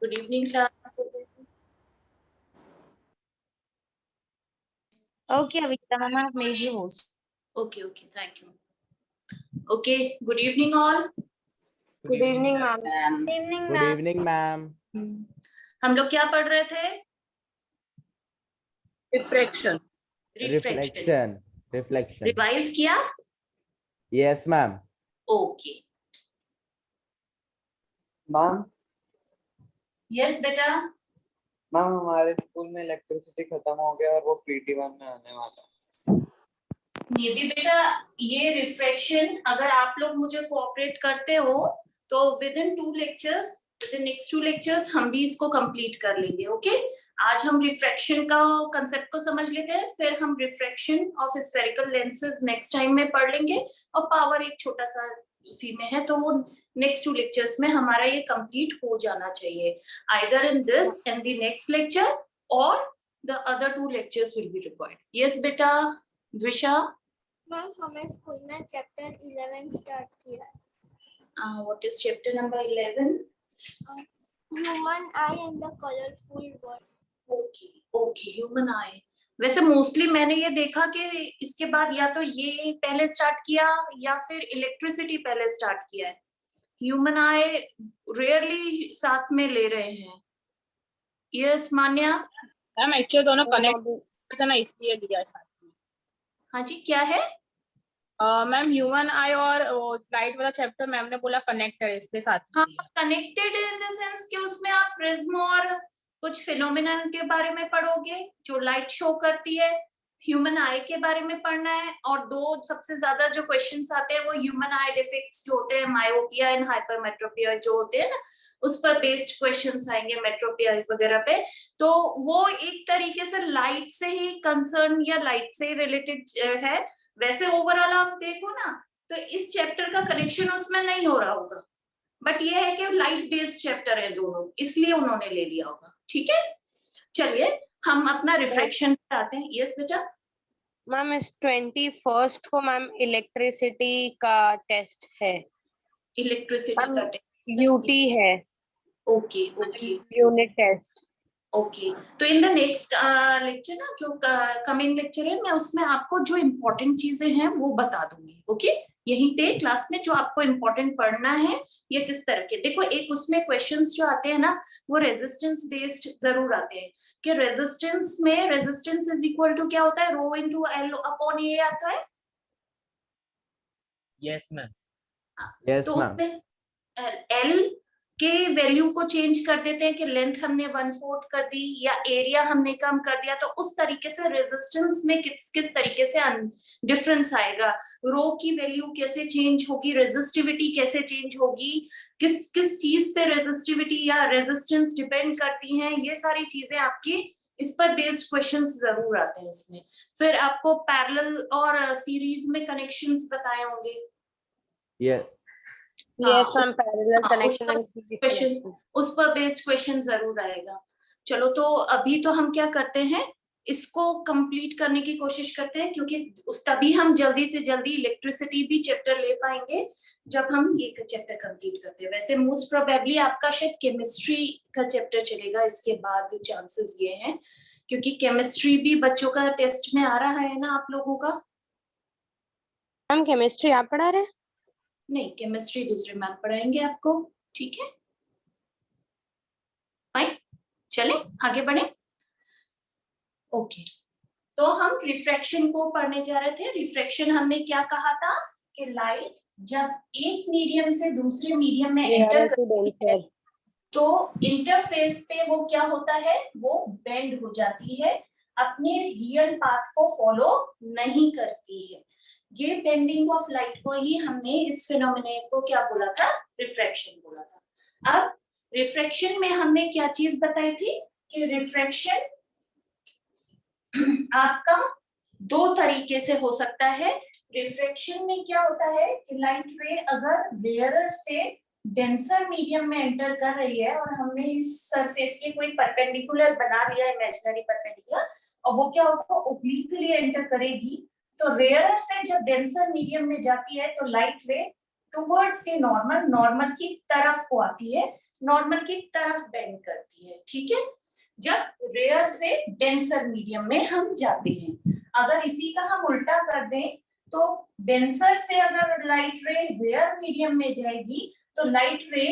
Good evening, class. Okay, Avita, mama, I've made you host. Okay, thank you. Okay, good evening all. Good evening, ma'am. Good evening, ma'am. हम लोग क्या पढ़ रहे थे? Reflection. Reflection. Revise किया? Yes, ma'am. Okay. Ma'am yes बेटा. Ma'am हमारे school में इलेक्ट्रिसिटी खत्म हो गया और वो PT1 में आने वाला है। ये भी बेटा, ये रिफ्रैक्शन अगर आप लोग मुझे कोऑपरेट करते हो तो with in 2 lectures, with in next 2 lectures हम भी इसको कंप्लीट कर लेंगे. ओके, आज हम रिफ्रैक्शन का कंसेप्ट को समझ लेते हैं, फिर हम refraction of spherical lenses next time में पढ़ लेंगे और पावर एक छोटा सा उसी में है, तो वो नेक्स्ट 2 लेक्चर्स में हमारा ये कंप्लीट हो जाना चाहिए. Either in this and the next lecture और the other 2 lectures will be required. Yes बेटा. द्विषा. मैम हमें स्कूल में चैप्टर 11 स्टार्ट किया है. What is chapter number 11? Human eye and the colourful world. Okay, human eye. वैसे mostly मैंने ये देखा कि इसके बाद या तो ये पहले स्टार्ट किया या फिर इलेक्ट्रिसिटी पहले स्टार्ट किया है. ह्यूमन आई रेयरली साथ में ले रहे हैं. यस मान्या. मैम एक्चुअली दोनों कनेक्ट है ना, इसलिए लिया है साथ में. हाँ जी, क्या है? मैम ह्यूमन आई और लाइट वाला चैप्टर मैम ने बोला कनेक्ट है, इसके साथ में. हाँ, कनेक्टेड इन द सेंस कि उसमें आप प्रिज्म और कुछ फिनोमिनन के बारे में पढ़ोगे जो लाइट शो करती है. ह्यूमन आई के बारे में पढ़ना है और 2 सबसे ज्यादा जो क्वेश्चंस आते हैं वो ह्यूमन आई डिफेक्ट्स जो होते हैं, मायोपिया एंड हाइपरमेट्रोपिया जो होते हैं ना, उस पर बेस्ड क्वेश्चंस आएंगे, मेट्रोपिया वगैरह पे. तो वो एक तरीके से लाइट से ही कंसर्न या लाइट से ही रिलेटेड है. वैसे ओवरऑल आप देखो ना तो इस चैप्टर का कनेक्शन उसमें नहीं हो रहा होगा, बट ये है कि लाइट बेस्ड चैप्टर है दोनों, इसलिए उन्होंने ले लिया होगा. ठीक है, चलिए हम अपना रिफ्रैक्शन पर आते हैं. यस बेटा. मैम इस 21st को मैम इलेक्ट्रिसिटी का टेस्ट है. इलेक्ट्रिसिटी का टेस्ट यूटी है. Okay unit test. ओके. तो इन द नेक्स्ट लेक्चर ना, जो कमिंग लेक्चर है, मैं उसमें आपको जो इम्पोर्टेंट चीजें हैं वो बता दूंगी. ओके, यहीं पे क्लास में जो आपको इम्पोर्टेंट पढ़ना है ये किस तरह के. देखो, एक उसमें क्वेश्चंस जो आते हैं ना वो रेजिस्टेंस बेस्ड जरूर आते हैं कि रेजिस्टेंस में रेजिस्टेंस इज इक्वल टू क्या होता है, रो इनटू एल अपॉन ए आता है. Yes ma'am. तो उसमें एल के वैल्यू को चेंज कर देते हैं कि लेंथ हमने 1/4 कर दी या एरिया हमने कम कर दिया, तो उस तरीके से रेजिस्टेंस में किस तरीके से डिफरेंस आएगा, रो की वैल्यू कैसे चेंज होगी, रेजिस्टिविटी कैसे चेंज होगी, किस चीज पे रेजिस्टिविटी या रेजिस्टेंस डिपेंड करती हैं, ये सारी चीजें आपकी इस पर बेस्ड क्वेश्चंस जरूर आते हैं इसमें. फिर आपको पैरेलल और सीरीज में कनेक्शंस बताए होंगे. यस मैम, पैरेलल कनेक्शन उस पर बेस्ड क्वेश्चन जरूर आएगा. चलो, तो अभी तो हम क्या करते हैं, इसको कंप्लीट करने की कोशिश करते हैं, क्योंकि तभी हम जल्दी से जल्दी इलेक्ट्रिसिटी भी चैप्टर ले पाएंगे जब हम ये चैप्टर कंप्लीट करते हैं. वैसे मोस्ट प्रोबेबली आपका शायद केमिस्ट्री का चैप्टर चलेगा इसके बाद, चांसेस ये हैं, क्योंकि केमिस्ट्री भी बच्चों का टेस्ट में आ रहा है ना आप लोगों का. मैम केमिस्ट्री आप पढ़ा रहे हैं? नहीं, केमिस्ट्री दूसरे मैम पढ़ाएंगे आपको. ठीक है, फाइन. चले आगे बढ़े. ओके, तो हम रिफ्रैक्शन को पढ़ने जा रहे थे. रिफ्रैक्शन हमने क्या कहा था कि लाइट जब एक मीडियम से दूसरे मीडियम में एंटर करती है तो इंटरफेस पे वो क्या होता है, वो बेंड हो जाती है, अपने रियल पाथ को फॉलो नहीं करती है. ये बेंडिंग ऑफ लाइट को ही हमने इस फिनोमेनन को क्या बोला था, रिफ्रैक्शन बोला था. अब रिफ्रैक्शन में हमने क्या चीज बताई थी कि रिफ्रैक्शन आपका 2 तरीके से हो सकता है. रिफ्रैक्शन में क्या होता है कि लाइट रे अगर बेयरर से डेंसर मीडियम में एंटर कर रही है और हमने इस सरफेस के कोई परपेंडिकुलर बना लिया, इमेजिनरी परपेंडिकुलर, और वो क्या होगा, ओब्लिकली एंटर करेगी, तो रेयरर से जब डेंसर मीडियम में जाती है तो लाइट रे टुवर्ड्स द नॉर्मल की तरफ को आती है, नॉर्मल की तरफ बेंड करती है, ठीक है। जब रेयर से डेंसर मीडियम में हम जाते हैं, अगर इसी का हम उल्टा कर दें तो डेंसर से अगर लाइट रे रेयर मीडियम में जाएगी तो लाइट रे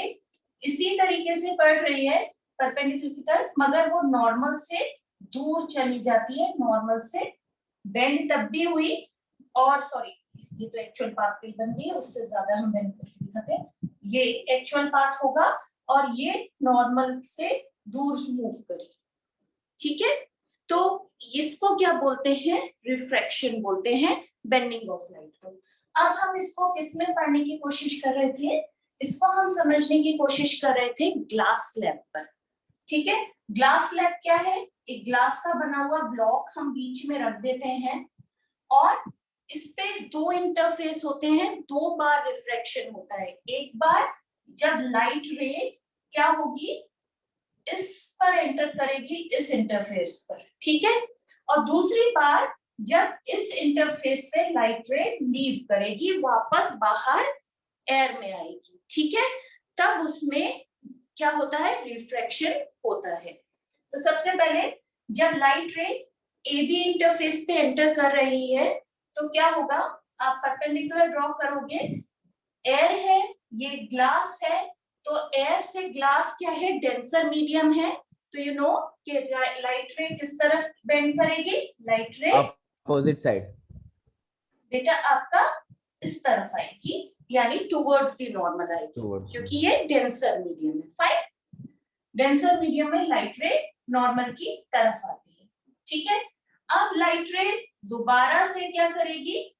इसी तरीके से पड़ रही है परपेंडिकुलर की तरफ, मगर वो नॉर्मल से दूर चली जाती है, नॉर्मल से बेंड तब भी हुई, और सॉरी इसकी तो एक्चुअल पाथ भी बन गई है, उससे ज्यादा हम बेंड करके दिखाते हैं, ये एक्चुअल पाथ होगा और ये नॉर्मल से दूर मूव करेगी, ठीक है। तो इसको क्या बोलते हैं, रिफ्रैक्शन बोलते हैं, बेंडिंग ऑफ लाइट को। अब हम इसको किसमें पढ़ने की कोशिश कर रहे थे, इसको हम समझने की कोशिश कर रहे थे ग्लास स्लैब पर, ठीक है। ग्लास स्लैब क्या है, एक ग्लास का बना हुआ ब्लॉक हम बीच में रख देते हैं और इस पे दो इंटरफेस होते हैं, दो बार रिफ्रैक्शन होता है। एक बार जब लाइट रे क्या होगी, इस पर एंटर करेगी, इस इंटरफेस पर, ठीक है, और दूसरी बार जब इस इंटरफेस से लाइट रे लीव करेगी, वापस बाहर एयर में आएगी, ठीक है, तब उसमें क्या होता है, रिफ्रैक्शन होता है। तो सबसे पहले जब light ray A B interface पे एंटर कर रही है तो क्या होगा, आप परपेंडिकुलर ड्रॉ करोगे, एयर है, ये ग्लास है, तो एयर से ग्लास क्या है, डेंसर मीडियम है, तो यू नो कि लाइट रे किस तरफ बेंड करेगी, लाइट रे अपोजिट साइड बेटा आपका इस तरफ आएगी, यानी टुवर्ड्स द नॉर्मल आएगी, क्योंकि ये डेंसर मीडियम है। फाइन, डेंसर मीडियम में लाइट रे नॉर्मल की तरफ आती है, ठीक है। अब लाइट रे दोबारा से क्या करेगी,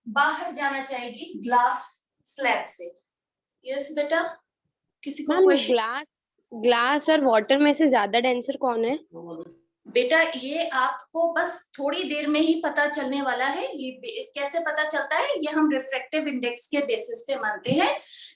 बाहर जाना चाहेगी ग्लास स्लैब से। यस बेटा, किसी को क्वेश्चन? ग्लास और वाटर में से ज्यादा डेंसर कौन है? बेटा ये आपको बस थोड़ी देर में ही पता चलने वाला है। ये कैसे पता चलता है, ये हम रिफ्रैक्टिव इंडेक्स के बेसिस पे मानते हैं।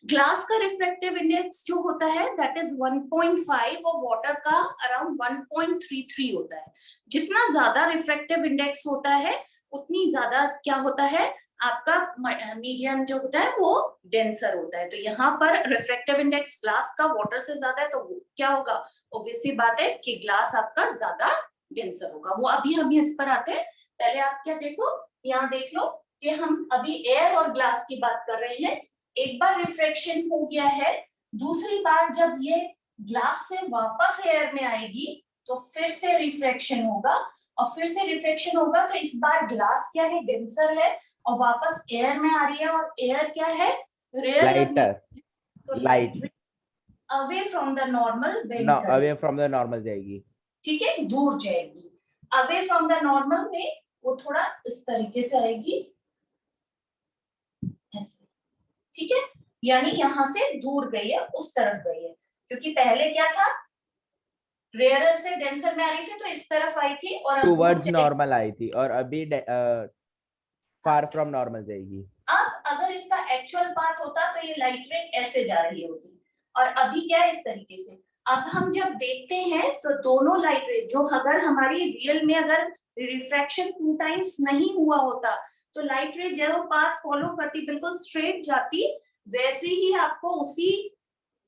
ग्लास का रिफ्रैक्टिव इंडेक्स जो होता है दैट इज 1.5 और वाटर का अराउंड 1.33 होता है। जितना ज्यादा रिफ्रैक्टिव इंडेक्स होता है उतनी ज्यादा क्या होता है, आपका मीडियम जो होता है वो डेंसर होता है। तो यहाँ पर रिफ्रैक्टिव इंडेक्स ग्लास का वाटर से ज्यादा है, तो क्या होगा, ऑब्वियस सी बात है कि ग्लास आपका ज्यादा डेंसर होगा। वो अभी हम इस पर आते हैं, पहले आप क्या देखो, यहाँ देख लो कि हम अभी एयर और ग्लास की बात कर रहे हैं। एक बार रिफ्रैक्शन हो गया है, दूसरी बार जब ये ग्लास से वापस एयर में आएगी तो फिर से रिफ्रैक्शन होगा, और फिर से रिफ्रैक्शन होगा, तो इस बार ग्लास क्या है, डेंसर है, और वापस एयर में आ रही है, और एयर क्या है, रेयर, तो light away from the normal, away from the normal जाएगी, ठीक है, दूर जाएगी। अवे फ्रॉम द नॉर्मल में वो थोड़ा इस तरीके से आएगी, ऐसे, ठीक है, यानी यहां से दूर गई है, उस तरफ गई है, क्योंकि पहले क्या था, रेयरर से डेंसर में आ रही थी तो इस तरफ आई थी, और टुवर्ड्स नॉर्मल आई थी, और अभी फार फ्रॉम नॉर्मल जाएगी। अब अगर इसका एक्चुअल पाथ होता तो ये लाइट रे ऐसे जा रही होती, और अभी क्या है, इस तरीके से। अब हम जब देखते हैं तो दोनों लाइट रे जो अगर हमारी रियल में अगर रिफ्रैक्शन 2 टाइम्स नहीं हुआ होता तो लाइट रे जो पाथ फॉलो करती बिल्कुल स्ट्रेट जाती, वैसे ही आपको उसी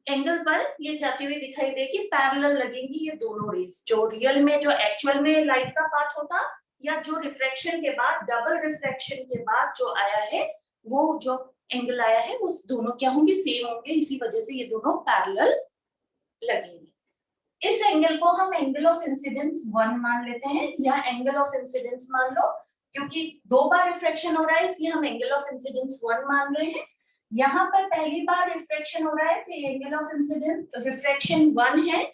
एंगल पर ये जाती हुई दिखाई देगी, पैरेलल लगेंगी ये दोनों रेज, जो रियल में जो एक्चुअल में लाइट का पाथ होता या जो रिफ्रैक्शन के बाद, डबल रिफ्रैक्शन के बाद जो आया है, वो जो एंगल आया है वो दोनों क्या होंगे, सेम होंगे, इसी वजह से ये दोनों पैरेलल लगेंगे। इस एंगल को हम एंगल ऑफ इंसिडेंस 1 मान लेते हैं, या एंगल ऑफ इंसिडेंस मान लो, क्योंकि 2 बार रिफ्रैक्शन हो रहा है इसलिए हम एंगल ऑफ इंसिडेंस 1 मान रहे हैं। यहाँ पर पहली बार रिफ्रैक्शन हो रहा है तो एंगल ऑफ इंसिडेंस रिफ्रैक्शन 1 है।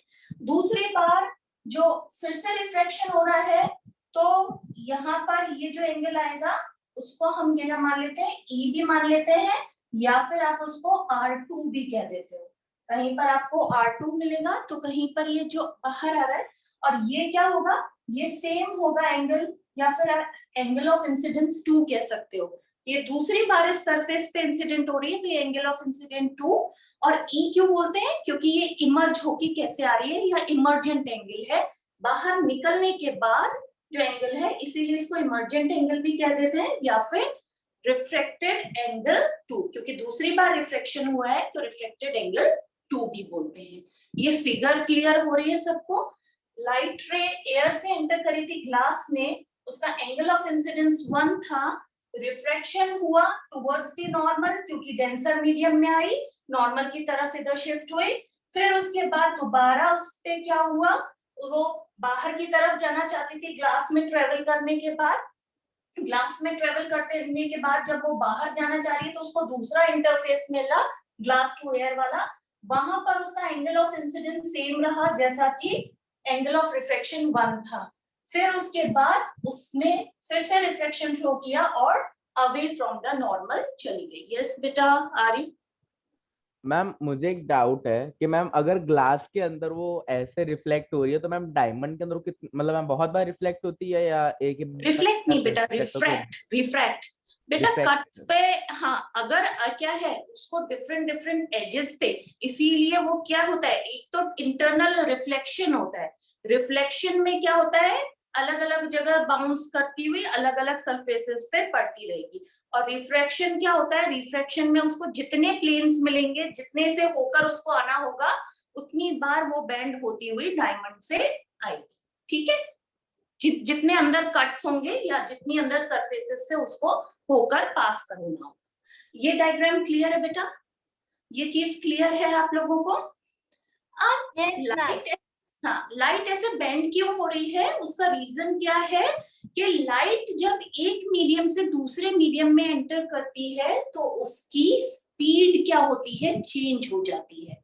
दूसरी बार जो फिर से रिफ्रैक्शन हो रहा है तो यहाँ पर ये जो एंगल आएगा उसको हम क्या मान लेते हैं, ई भी मान लेते हैं, या फिर आप उसको R2 भी कह देते हो। कहीं पर आपको R2 मिलेगा तो कहीं पर ये जो बाहर आ रहा है, और ये क्या होगा, ये सेम होगा एंगल, या फिर आप एंगल ऑफ इंसिडेंस 2 कह सकते हो। ये दूसरी बार इस सरफेस पे इंसिडेंट हो रही है तो ये एंगल ऑफ इंसिडेंट 2, और ई क्यों बोलते हैं, क्योंकि ये इमर्ज होके कैसे आ रही है, या इमर्जेंट एंगल है, बाहर निकलने के बाद जो एंगल है, इसीलिए इसको इमर्जेंट एंगल भी कह देते हैं, या फिर रिफ्रैक्टेड एंगल 2, क्योंकि दूसरी बार रिफ्रैक्शन हुआ है तो रिफ्रैक्टेड एंगल 2 भी बोलते हैं। ये फिगर क्लियर हो रही है सबको? लाइट रे एयर से एंटर करी थी ग्लास में, उसका एंगल ऑफ इंसिडेंस 1 था, रिफ्रैक्शन हुआ टुवर्ड्स द नॉर्मल क्योंकि डेंसर मीडियम में आई, नॉर्मल की तरफ इधर शिफ्ट हुई, फिर उसके बाद दोबारा उस पे क्या हुआ, वो बाहर की तरफ जाना चाहती थी ग्लास में ट्रेवल करने के बाद, ग्लास में ट्रेवल करने के बाद जब वो बाहर जाना चाह रही है तो उसको दूसरा इंटरफेस मिला ग्लास टू एयर वाला, वहां पर उसका एंगल ऑफ इंसिडेंस सेम रहा जैसा कि एंगल ऑफ रिफ्रैक्शन 1 था। फिर उसके बाद उसने फिर से रिफ्रैक्शन शो किया और अवे फ्रॉम द नॉर्मल चली गई। यस बेटा आरी। मैम मुझे एक डाउट है कि मैम अगर ग्लास के अंदर वो ऐसे रिफ्लेक्ट हो रही है तो मैम डायमंड के अंदर वो मतलब मैम बहुत बार रिफ्लेक्ट होती है या एक ही रिफ्लेक्ट नहीं बेटा, रिफ्रैक्ट बेटा कट्स पे। हाँ, अगर क्या है उसको डिफरेंट एजेस पे, इसीलिए वो क्या होता है, एक तो इंटरनल रिफ्लेक्शन होता है, रिफ्लेक्शन में क्या होता है अलग अलग जगह बाउंस करती हुई अलग अलग सरफेसेस पे पड़ती रहेगी, और रिफ्रैक्शन क्या होता है, रिफ्रैक्शन में उसको जितने प्लेन्स मिलेंगे, जितने से होकर उसको आना होगा उतनी बार वो बेंड होती हुई डायमंड से आएगी। ठीक है, जितने अंदर कट्स होंगे या जितनी अंदर सरफेसेस से उसको होकर पास करना होगा। ये डायग्राम क्लियर है बेटा? ये चीज क्लियर है आप लोगों को? अब लाइट, हाँ, लाइट ऐसे बेंड क्यों हो रही है, उसका रीजन क्या है कि लाइट जब एक मीडियम से दूसरे मीडियम में एंटर करती है तो उसकी स्पीड क्या होती है, चेंज हो जाती है,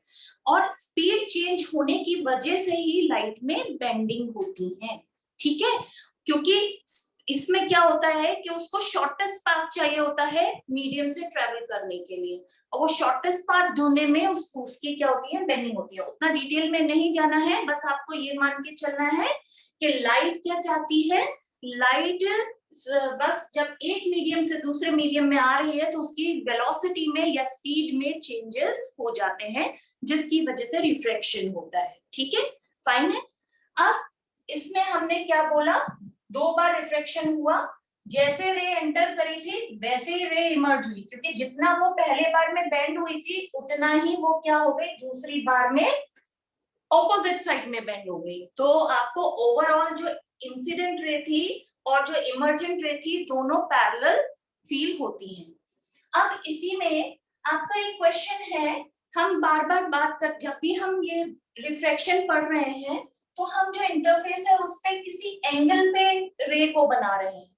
और स्पीड चेंज होने की वजह से ही लाइट में बेंडिंग होती है। ठीक है, क्योंकि इसमें क्या होता है कि उसको शॉर्टेस्ट पाथ चाहिए होता है मीडियम से ट्रेवल करने के लिए, और वो शॉर्टेस्ट पाथ ढूंढने में उसकी क्या होती है, बेंडिंग होती है। उतना डिटेल में नहीं जाना है, बस आपको ये मान के चलना है कि लाइट क्या चाहती है, लाइट बस जब एक मीडियम से दूसरे मीडियम में आ रही है तो उसकी वेलोसिटी में या स्पीड में चेंजेस हो जाते हैं जिसकी वजह से रिफ्रैक्शन होता है। ठीक है, फाइन है। अब इसमें हमने क्या बोला, 2 बार रिफ्रैक्शन हुआ, जैसे रे एंटर करी थी वैसे ही रे इमर्ज हुई, क्योंकि जितना वो पहले बार में बेंड हुई थी उतना ही वो क्या हो गई, दूसरी बार में ऑपोजिट साइड में बेंड हो गई। तो आपको ओवरऑल जो इंसिडेंट रे थी और जो इमर्जेंट रे थी दोनों पैरेलल फील होती हैं। अब इसी में आपका एक क्वेश्चन है, हम बार बार बात कर, जब भी हम ये रिफ्रैक्शन पढ़ रहे हैं तो हम जो इंटरफेस है उस पे किसी एंगल पे रे को बना रहे हैं।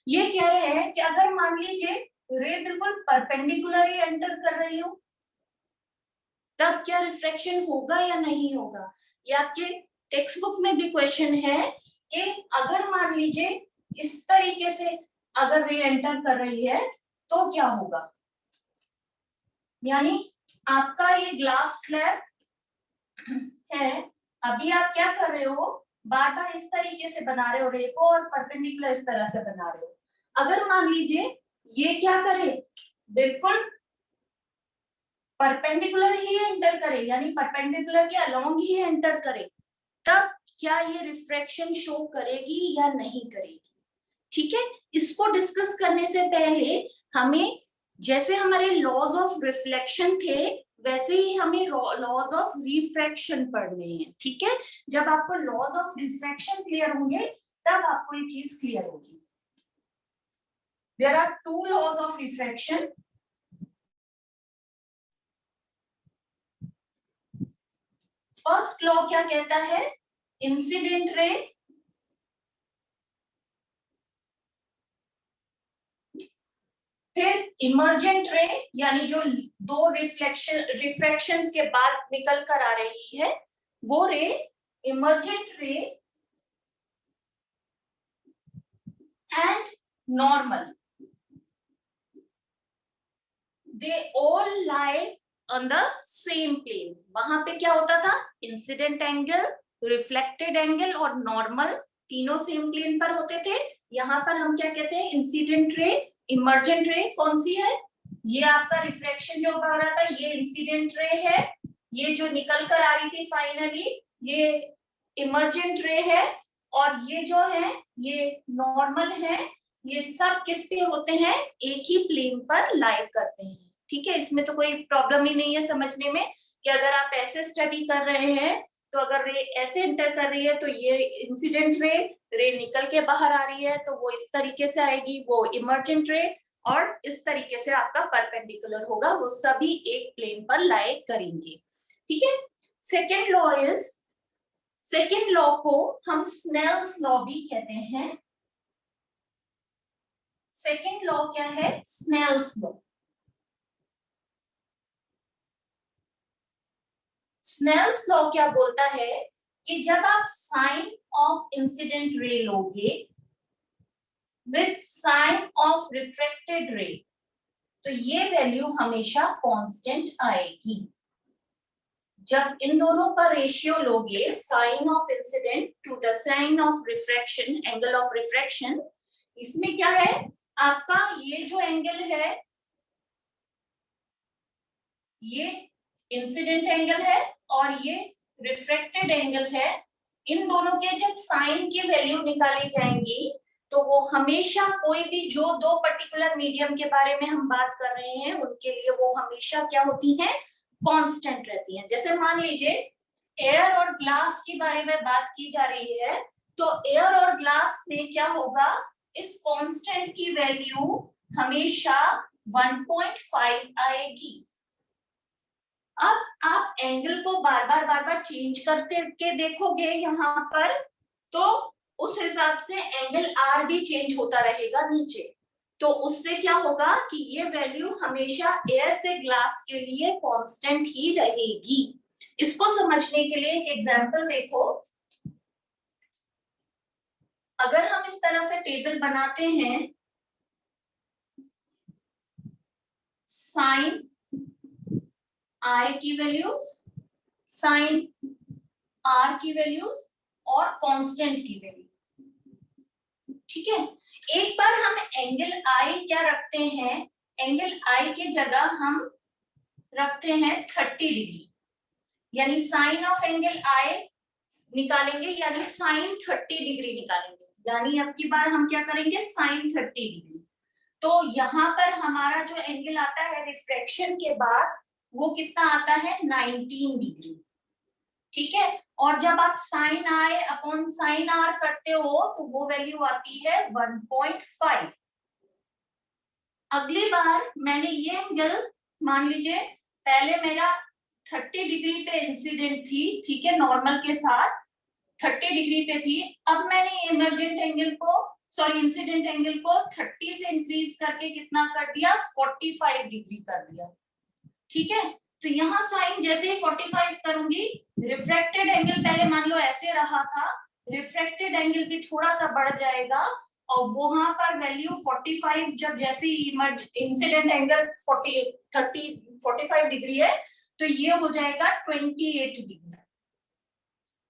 ये कह रहे हैं कि अगर मान लीजिए रे बिल्कुल परपेंडिकुलर ही एंटर कर रही हो तब क्या रिफ्रैक्शन होगा या नहीं होगा। ये आपके टेक्स्ट बुक में भी क्वेश्चन है कि अगर मान लीजिए इस तरीके से अगर रे एंटर कर रही है तो क्या होगा, यानी आपका ये ग्लास स्लैब है, अभी आप क्या कर रहे हो, बार बार इस तरीके से बना रहे हो रे को और परपेंडिकुलर इस तरह से बना रहे हो। अगर मान लीजिए ये क्या करे, बिल्कुल परपेंडिकुलर ही एंटर करे, यानी परपेंडिकुलर के अलोंग ही एंटर करे, तब क्या ये रिफ्रैक्शन शो करेगी या नहीं करेगी। ठीक है, इसको डिस्कस करने से पहले हमें, जैसे हमारे लॉज ऑफ रिफ्लेक्शन थे वैसे ही हमें लॉज ऑफ रिफ्रैक्शन पढ़ने हैं। ठीक है, जब आपको लॉज ऑफ रिफ्रैक्शन क्लियर होंगे तब आपको ये चीज क्लियर होगी। There are 2 laws of refraction. First law क्या कहता है, इंसिडेंट रे फिर इमर्जेंट रे, यानी जो 2 रिफ्रैक्शंस के बाद निकल कर आ रही है वो ray, emergent ray and normal, they all lie on the same plane. वहां पे क्या होता था, इंसिडेंट एंगल, रिफ्लेक्टेड एंगल और नॉर्मल तीनों सेम प्लेन पर होते थे। यहाँ पर हम क्या कहते हैं, इंसिडेंट रे, इमर्जेंट रे कौन सी है, ये आपका रिफ्रैक्शन जो हो रहा था ये इंसिडेंट रे है, ये जो निकल कर आ रही थी फाइनली ये इमर्जेंट रे है, और ये जो है ये नॉर्मल है। ये सब किस पे होते हैं, एक ही प्लेन पर लाई करते हैं। ठीक है, इसमें तो कोई प्रॉब्लम ही नहीं है समझने में। कि अगर आप ऐसे स्टडी कर रहे हैं तो अगर रे ऐसे एंटर कर रही है तो ये इंसिडेंट रे निकल के बाहर आ रही है तो वो इस तरीके से आएगी, वो इमर्जेंट रे, और इस तरीके से आपका परपेंडिकुलर होगा, वो सभी एक प्लेन पर लाई करेंगे। ठीक है। सेकेंड लॉ को हम स्नेल्स लॉ भी कहते हैं। सेकेंड लॉ क्या है? Snell's law. स्नेल्स लॉ क्या बोलता है कि जब आप साइन ऑफ इंसिडेंट रे लोगे विथ साइन ऑफ रिफ्रेक्टेड रे तो ये वैल्यू हमेशा कांस्टेंट आएगी। जब इन दोनों का रेशियो लोगे, sine of incident to the sine of refraction, angle of refraction, इसमें क्या है आपका, ये जो एंगल है ये इंसिडेंट एंगल है और ये रिफ्रैक्टेड एंगल है। इन दोनों के जब साइन की वैल्यू निकाली जाएंगी तो वो हमेशा, कोई भी जो दो पर्टिकुलर मीडियम के बारे में हम बात कर रहे हैं उनके लिए वो हमेशा क्या होती हैं? कांस्टेंट रहती हैं। जैसे मान लीजिए एयर और ग्लास के बारे में बात की जा रही है तो एयर और ग्लास में क्या होगा, इस कांस्टेंट की वैल्यू हमेशा 1.5 आएगी। अब आप एंगल को बार बार चेंज करते के देखोगे यहाँ पर तो उस हिसाब से एंगल आर भी चेंज होता रहेगा नीचे, तो उससे क्या होगा कि ये वैल्यू हमेशा एयर से ग्लास के लिए कांस्टेंट ही रहेगी। इसको समझने के लिए एक एग्जांपल देखो। अगर हम इस तरह से टेबल बनाते हैं, साइन आई की वैल्यूज, साइन आर की वैल्यूज और कांस्टेंट की वैल्यू, ठीक है। एक बार हम एंगल आई क्या रखते हैं, एंगल आई के जगह हम रखते हैं 30 डिग्री, यानी साइन ऑफ एंगल आई निकालेंगे, यानी साइन 30 डिग्री निकालेंगे, यानी अब की बार हम क्या करेंगे, साइन 30 डिग्री। तो यहाँ पर हमारा जो एंगल आता है रिफ्रैक्शन के बाद वो कितना आता है, 19 डिग्री, ठीक है। और जब आप sine I upon sine R करते हो तो वो वैल्यू आती है 1.5। अगली बार मैंने ये एंगल, मान लीजिए पहले मेरा 30 डिग्री पे इंसिडेंट थी, ठीक है, नॉर्मल के साथ 30 डिग्री पे थी। अब मैंने इमर्जेंट एंगल को, सॉरी इंसिडेंट एंगल को 30 से इंक्रीज करके कितना कर दिया, 45 डिग्री कर दिया, ठीक है। तो यहाँ साइन जैसे ही 45 करूंगी, रिफ्रैक्टेड एंगल पहले मान लो ऐसे रहा था, रिफ्रैक्टेड एंगल भी थोड़ा सा बढ़ जाएगा और वहां पर वैल्यू 45, जब जैसे ही इंसिडेंट एंगल 45 डिग्री है तो ये हो जाएगा 28 डिग्री।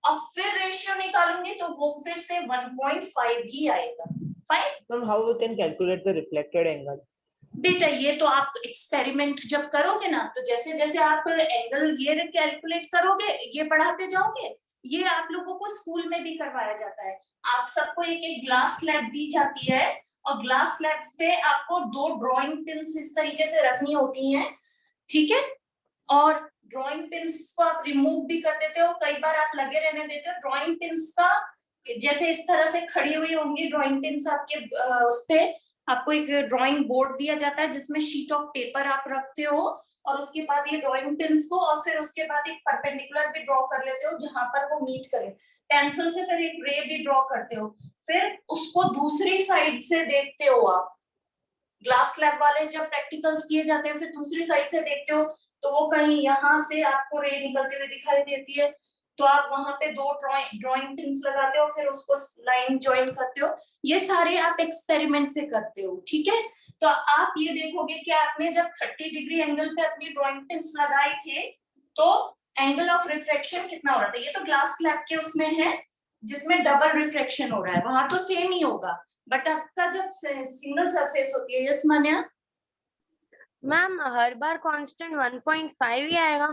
अब फिर रेशियो निकालूंगी तो वो फिर से 1.5 ही आएगा। Fine. Ma'am, how we can calculate the reflected angle? बेटा ये तो आप एक्सपेरिमेंट जब करोगे ना, तो जैसे जैसे आप एंगल ये कैलकुलेट करोगे, ये बढ़ाते जाओगे, ये आप लोगों को स्कूल में भी करवाया जाता है। आप सबको एक एक ग्लास स्लैब दी जाती है और ग्लास स्लैब्स पे आपको 2 ड्राइंग पिन्स इस तरीके से रखनी होती हैं, ठीक है। और ड्राइंग पिन्स को आप रिमूव भी कर देते हो, कई बार आप लगे रहने देते हो। ड्राइंग पिन्स का जैसे इस तरह से खड़ी हुई होंगी ड्राइंग पिन्स आपके उस पे आपको एक ड्राइंग बोर्ड दिया जाता है जिसमें शीट ऑफ पेपर आप रखते हो और उसके बाद ये ड्राइंग पिन्स को, और फिर उसके बाद एक परपेंडिकुलर भी ड्रॉ कर लेते हो जहां पर वो मीट करे। पेंसिल से फिर एक रे भी ड्रॉ करते हो, फिर उसको दूसरी साइड से देखते हो आप। ग्लास स्लैब वाले जब प्रैक्टिकल्स किए जाते हैं फिर दूसरी साइड से देखते हो तो वो कहीं यहाँ से आपको रे निकलते हुए दिखाई देती है, तो आप वहां पे 2 ड्राइंग पिन्स लगाते हो, फिर उसको लाइन ज्वाइन करते हो। ये सारे आप एक्सपेरिमेंट से करते हो, ठीक है। तो आप ये देखोगे कि आपने जब 30 डिग्री एंगल पे अपनी ड्राइंग पिन्स लगाए थे तो एंगल ऑफ रिफ्रैक्शन कितना हो रहा था। ये तो ग्लास स्लैब के उसमें है जिसमें डबल रिफ्रैक्शन हो रहा है, वहां तो सेम ही होगा, बट आपका जब सिंगल सरफेस होती है, यस मान्या? मैम हर बार कांस्टेंट 1.5 ही आएगा?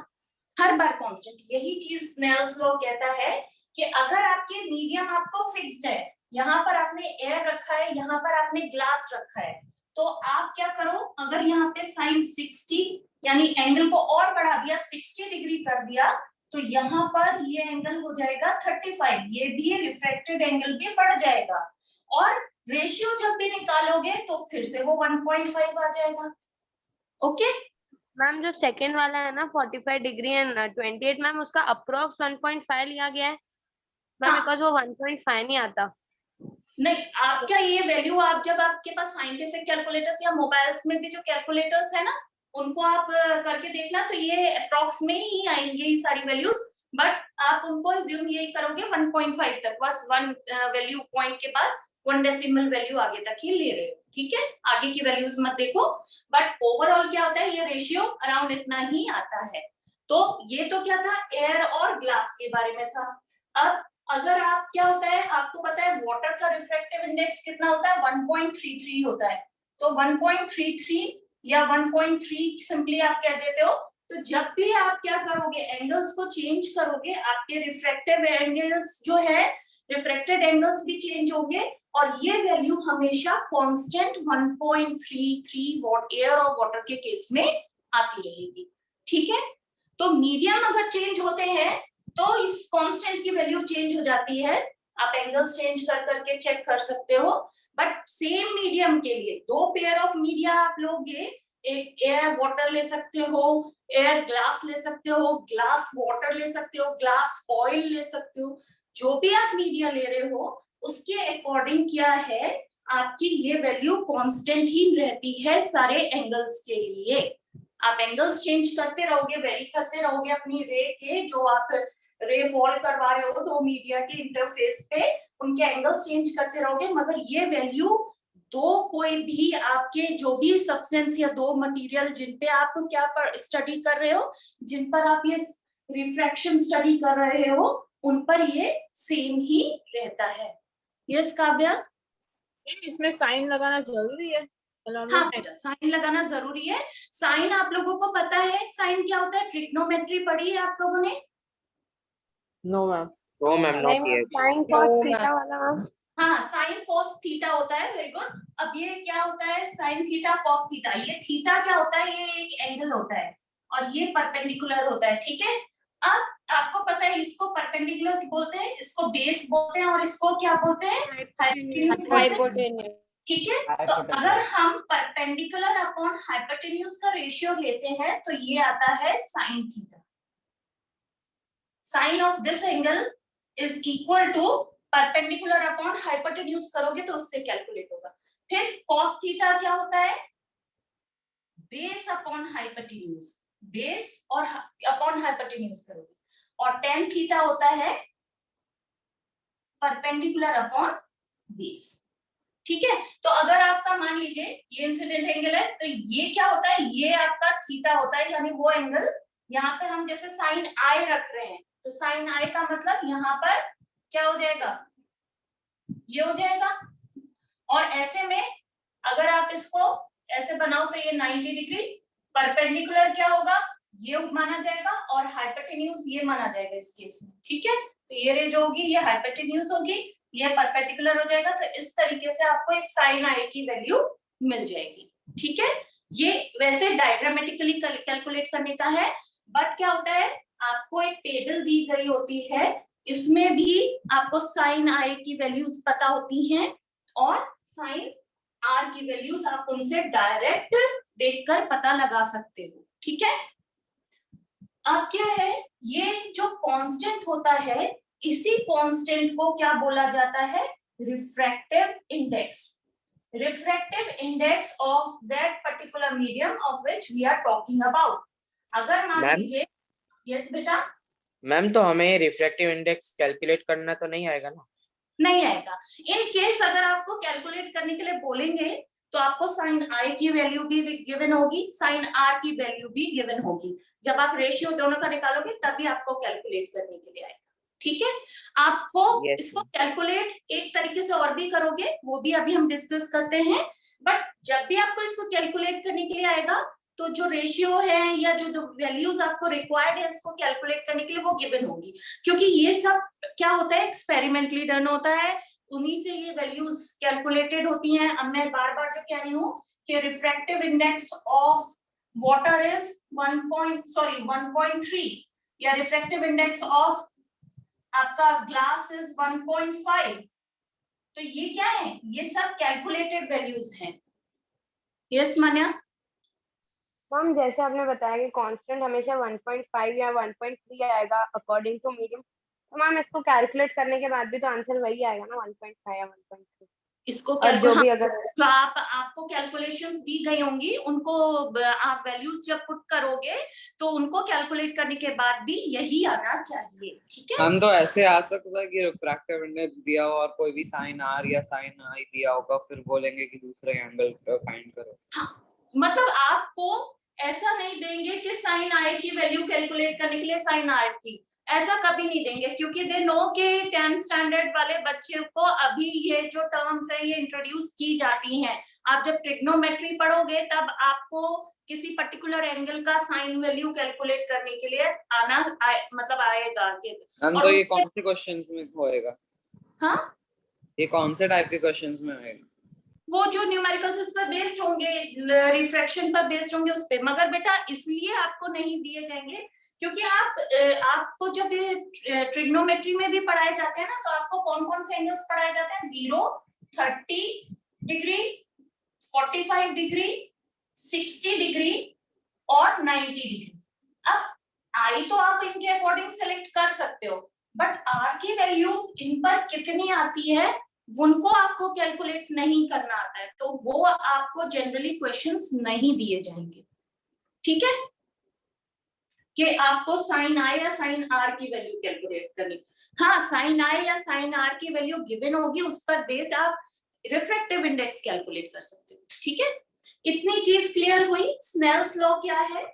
हर बार कांस्टेंट, यही चीज स्नेल्स लॉ कहता है कि अगर आपके मीडियम आपको फिक्स्ड है, यहाँ पर आपने एयर रखा है, यहाँ पर आपने ग्लास रखा है, तो आप क्या करो, अगर यहाँ पे साइन 60 यानी एंगल को और बढ़ा दिया, 60 डिग्री कर दिया, तो यहाँ पर ये एंगल हो जाएगा 35, ये भी रिफ्रैक्टेड एंगल भी बढ़ जाएगा। और रेशियो जब भी निकालोगे तो फिर से वो 1.5 आ जाएगा। ओके मैम जो सेकंड वाला है ना 45 डिग्री एंड 28, मैम उसका अप्रोक्स 1.5 लिया गया है मैम, हाँ। बिकॉज वो 1.5 नहीं आता। नहीं, आप क्या ये वैल्यू आप जब आपके पास साइंटिफिक कैलकुलेटर्स या मोबाइल्स में भी जो कैलकुलेटर्स है ना, उनको आप करके देखना, तो ये अप्रॉक्स में ही आएंगे ये सारी वैल्यूज, बट आप उनको अज्यूम यही करोगे 1.5 तक, बस वन वैल्यू पॉइंट के बाद 1 डेसिमल वैल्यू आगे तक ही ले रहे हो, ठीक है, आगे की वैल्यूज मत देखो। बट ओवरऑल क्या होता है, ये रेशियो अराउंड इतना ही आता है। तो ये तो क्या था, एयर और ग्लास के बारे में था। अब अगर आप क्या होता है, आपको पता है वाटर का रिफ्रैक्टिव इंडेक्स कितना होता है, 1.33 होता है। तो 1.33 या 1.3 सिंपली आप कह देते हो। तो जब भी आप क्या करोगे, एंगल्स को चेंज करोगे, आपके रिफ्रैक्टिव एंगल्स जो है, रिफ्रैक्टेड एंगल्स भी चेंज होंगे, और ये वैल्यू हमेशा कांस्टेंट 1.33 वॉट एयर और वाटर के केस में आती रहेगी, ठीक है। तो मीडियम अगर चेंज होते हैं तो इस कांस्टेंट की वैल्यू चेंज हो जाती है। आप एंगल्स चेंज कर करके चेक कर सकते हो। बट सेम मीडियम के लिए 2 पेयर ऑफ मीडिया आप लोगे, एक एयर वाटर ले सकते हो, एयर ग्लास ले सकते हो, ग्लास वाटर ले सकते हो, ग्लास ऑयल ले सकते हो, जो भी आप मीडिया ले रहे हो उसके अकॉर्डिंग क्या है, आपकी ये वैल्यू कांस्टेंट ही रहती है सारे एंगल्स के लिए। आप एंगल्स चेंज करते रहोगे, वेरी करते रहोगे अपनी रे के, जो आप रे फॉल करवा रहे हो तो मीडिया के इंटरफेस पे उनके एंगल्स चेंज करते रहोगे, मगर ये वैल्यू दो कोई भी आपके जो भी सब्सटेंस या दो मटेरियल जिन पे आप क्या पर स्टडी कर रहे हो, जिन पर आप ये रिफ्रैक्शन स्टडी कर रहे हो, उन पर ये सेम ही रहता है। यस काव्या? इसमें साइन लगाना जरूरी है? हाँ बेटा, साइन लगाना जरूरी है। साइन आप लोगों को पता है साइन क्या होता है, ट्रिग्नोमेट्री पढ़ी है आप लोगों ने? No ma'am. No ma'am, not yet. Sine cos theta वाला मैम। हाँ, साइन कॉस थीटा होता है, वेरी गुड। अब ये क्या होता है, साइन थीटा कॉस थीटा, ये थीटा क्या होता है, ये एक एंगल होता है और ये परपेंडिकुलर होता है, ठीक है। अब आपको पता है इसको परपेंडिकुलर बोलते हैं, इसको बेस बोलते हैं, और इसको क्या बोलते हैं, हाइपोटेन्यूज बोलते हैं, ठीक है। तो अगर हम परपेंडिकुलर अपॉन हाइपोटेन्यूज का रेशियो लेते हैं तो ये आता है sine theta. Sign of this angle is equal to perpendicular upon hypotenuse करोगे तो उससे कैलकुलेट होगा। फिर कॉस थीटा क्या होता है, बेस अपॉन हाइपोटेन्यूज, बेस और अपॉन हाइपोटेन्यूज करोगे। और टेन थीटा होता है परपेंडिकुलर अपॉन बेस, ठीक है। तो अगर आपका मान लीजिए ये इंसिडेंट एंगल है, तो ये क्या होता है, ये आपका थीटा होता है, यानी वो एंगल, यहाँ पे हम जैसे साइन आई रख रहे हैं, तो साइन आई का मतलब यहाँ पर क्या हो जाएगा, ये हो जाएगा। और ऐसे में अगर आप इसको ऐसे बनाओ तो ये 90 डिग्री, परपेंडिकुलर क्या होगा, ये माना जाएगा, और हाइपोटेन्यूज ये माना जाएगा इस केस में, ठीक है। तो ये रे जो होगी ये हाइपोटेन्यूज होगी, ये परपेंडिकुलर हो जाएगा। तो इस तरीके से आपको इस साइन आई की वैल्यू मिल जाएगी, ठीक है। ये वैसे डायग्रामेटिकली कैलकुलेट करने का है, बट क्या होता है, आपको एक टेबल दी गई होती है, इसमें भी आपको साइन आई की वैल्यूज पता होती हैं, और साइन आर की वैल्यूज आप उनसे डायरेक्ट देखकर पता लगा सकते हो, ठीक है। अब क्या है, ये जो कांस्टेंट होता है, इसी कांस्टेंट को क्या बोला जाता है, refractive index. Refractive index of that particular medium of which we are talking about. अगर मान लीजिए, यस बेटा। मैम तो हमें रिफ्रैक्टिव इंडेक्स कैलकुलेट करना तो नहीं आएगा ना? नहीं आएगा। इन केस अगर आपको कैलकुलेट करने के लिए बोलेंगे तो आपको साइन आई की वैल्यू भी गिवन होगी, साइन आर की वैल्यू भी गिवन होगी। जब आप रेशियो दोनों का निकालोगे तभी आपको कैलकुलेट करने के लिए आएगा, ठीक है। आपको इसको कैलकुलेट एक तरीके से और भी करोगे, वो भी अभी हम डिस्कस करते हैं। बट जब भी आपको इसको कैलकुलेट करने के लिए आएगा तो जो रेशियो है या जो वैल्यूज आपको रिक्वायर्ड है इसको कैलकुलेट करने के लिए वो गिवन होगी, क्योंकि ये सब क्या होता है, एक्सपेरिमेंटली डन होता है, उन्हीं से ये वैल्यूज कैलकुलेटेड होती हैं। अब मैं बार बार जो कह रही हूँ कि refractive index of water is 1.3 या रिफ्रैक्टिव इंडेक्स ऑफ आपका ग्लास इज 1.5। तो ये क्या है, ये सब कैलकुलेटेड वैल्यूज हैं। यस मान्या? मैम जैसे आपने बताया कि कांस्टेंट हमेशा 1.5 या 1.3 आएगा अकॉर्डिंग टू मीडियम, तो मैम इसको कैलकुलेट करने के बाद भी तो आंसर वही आएगा ना, 1.5 या 1.3। इसको और जो भी अगर तो आपको कैलकुलेशंस दी गई होंगी, उनको आप वैल्यूज जब पुट करोगे तो उनको कैलकुलेट करने के बाद भी यही आना चाहिए। ठीक है, हम तो ऐसे आ सकता है कि रिफ्रैक्टिव इंडेक्स दिया हो और कोई भी साइन आर या साइन आई दिया होगा, फिर बोलेंगे कि दूसरे एंगल फाइंड करो। हाँ, मतलब आपको ऐसा नहीं देंगे कि साइन आई की वैल्यू कैलकुलेट करने के लिए साइन आर की, ऐसा कभी नहीं देंगे, क्योंकि दे नो के 10th स्टैंडर्ड वाले बच्चे को अभी ये जो टर्म्स है ये इंट्रोड्यूस की जाती हैं। आप जब ट्रिग्नोमेट्री पढ़ोगे तब आपको किसी पर्टिकुलर एंगल का साइन वैल्यू कैलकुलेट करने के लिए मतलब आएगा। हम तो ये कौन से क्वेश्चंस में होएगा? हाँ, ये कौन से टाइप के क्वेश्चंस में आएगा? वो जो न्यूमेरिकल्स पर बेस्ड होंगे, रिफ्रैक्शन पर बेस्ड होंगे उस पे। मगर बेटा इसलिए आपको नहीं दिए जाएंगे क्योंकि आपको जब ट्रिग्नोमेट्री में भी पढ़ाए जाते हैं ना, तो आपको कौन कौन से एंगल्स पढ़ाए जाते हैं? 0, 30 डिग्री, 45 डिग्री, 60 डिग्री और 90 डिग्री। अब आई तो आप इनके अकॉर्डिंग सेलेक्ट कर सकते हो, बट आर की वैल्यू इन पर कितनी आती है उनको आपको कैलकुलेट नहीं करना आता है, तो वो आपको जनरली क्वेश्चंस नहीं दिए जाएंगे। ठीक है, कि आपको साइन आई या साइन आर की वैल्यू कैलकुलेट करनी। हाँ, साइन आई या साइन आर की वैल्यू गिवन होगी, उस पर बेस्ड आप रिफ्रैक्टिव इंडेक्स कैलकुलेट कर सकते हो। ठीक है, इतनी चीज क्लियर हुई। स्नेल्स लॉ क्या है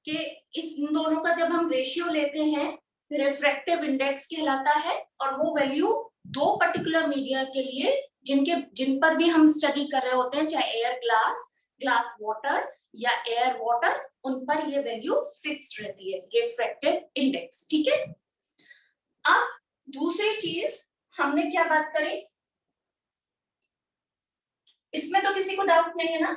कि इन दोनों का जब हम रेशियो लेते हैं रिफ्रैक्टिव इंडेक्स कहलाता है, और वो वैल्यू दो पर्टिकुलर मीडिया के लिए जिन पर भी हम स्टडी कर रहे होते हैं, चाहे एयर ग्लास, ग्लास वाटर या एयर वाटर, उन पर ये वैल्यू फिक्स्ड रहती है, रिफ्रैक्टिव इंडेक्स। ठीक है, अब दूसरी चीज हमने क्या बात करी, इसमें तो किसी को डाउट नहीं है ना?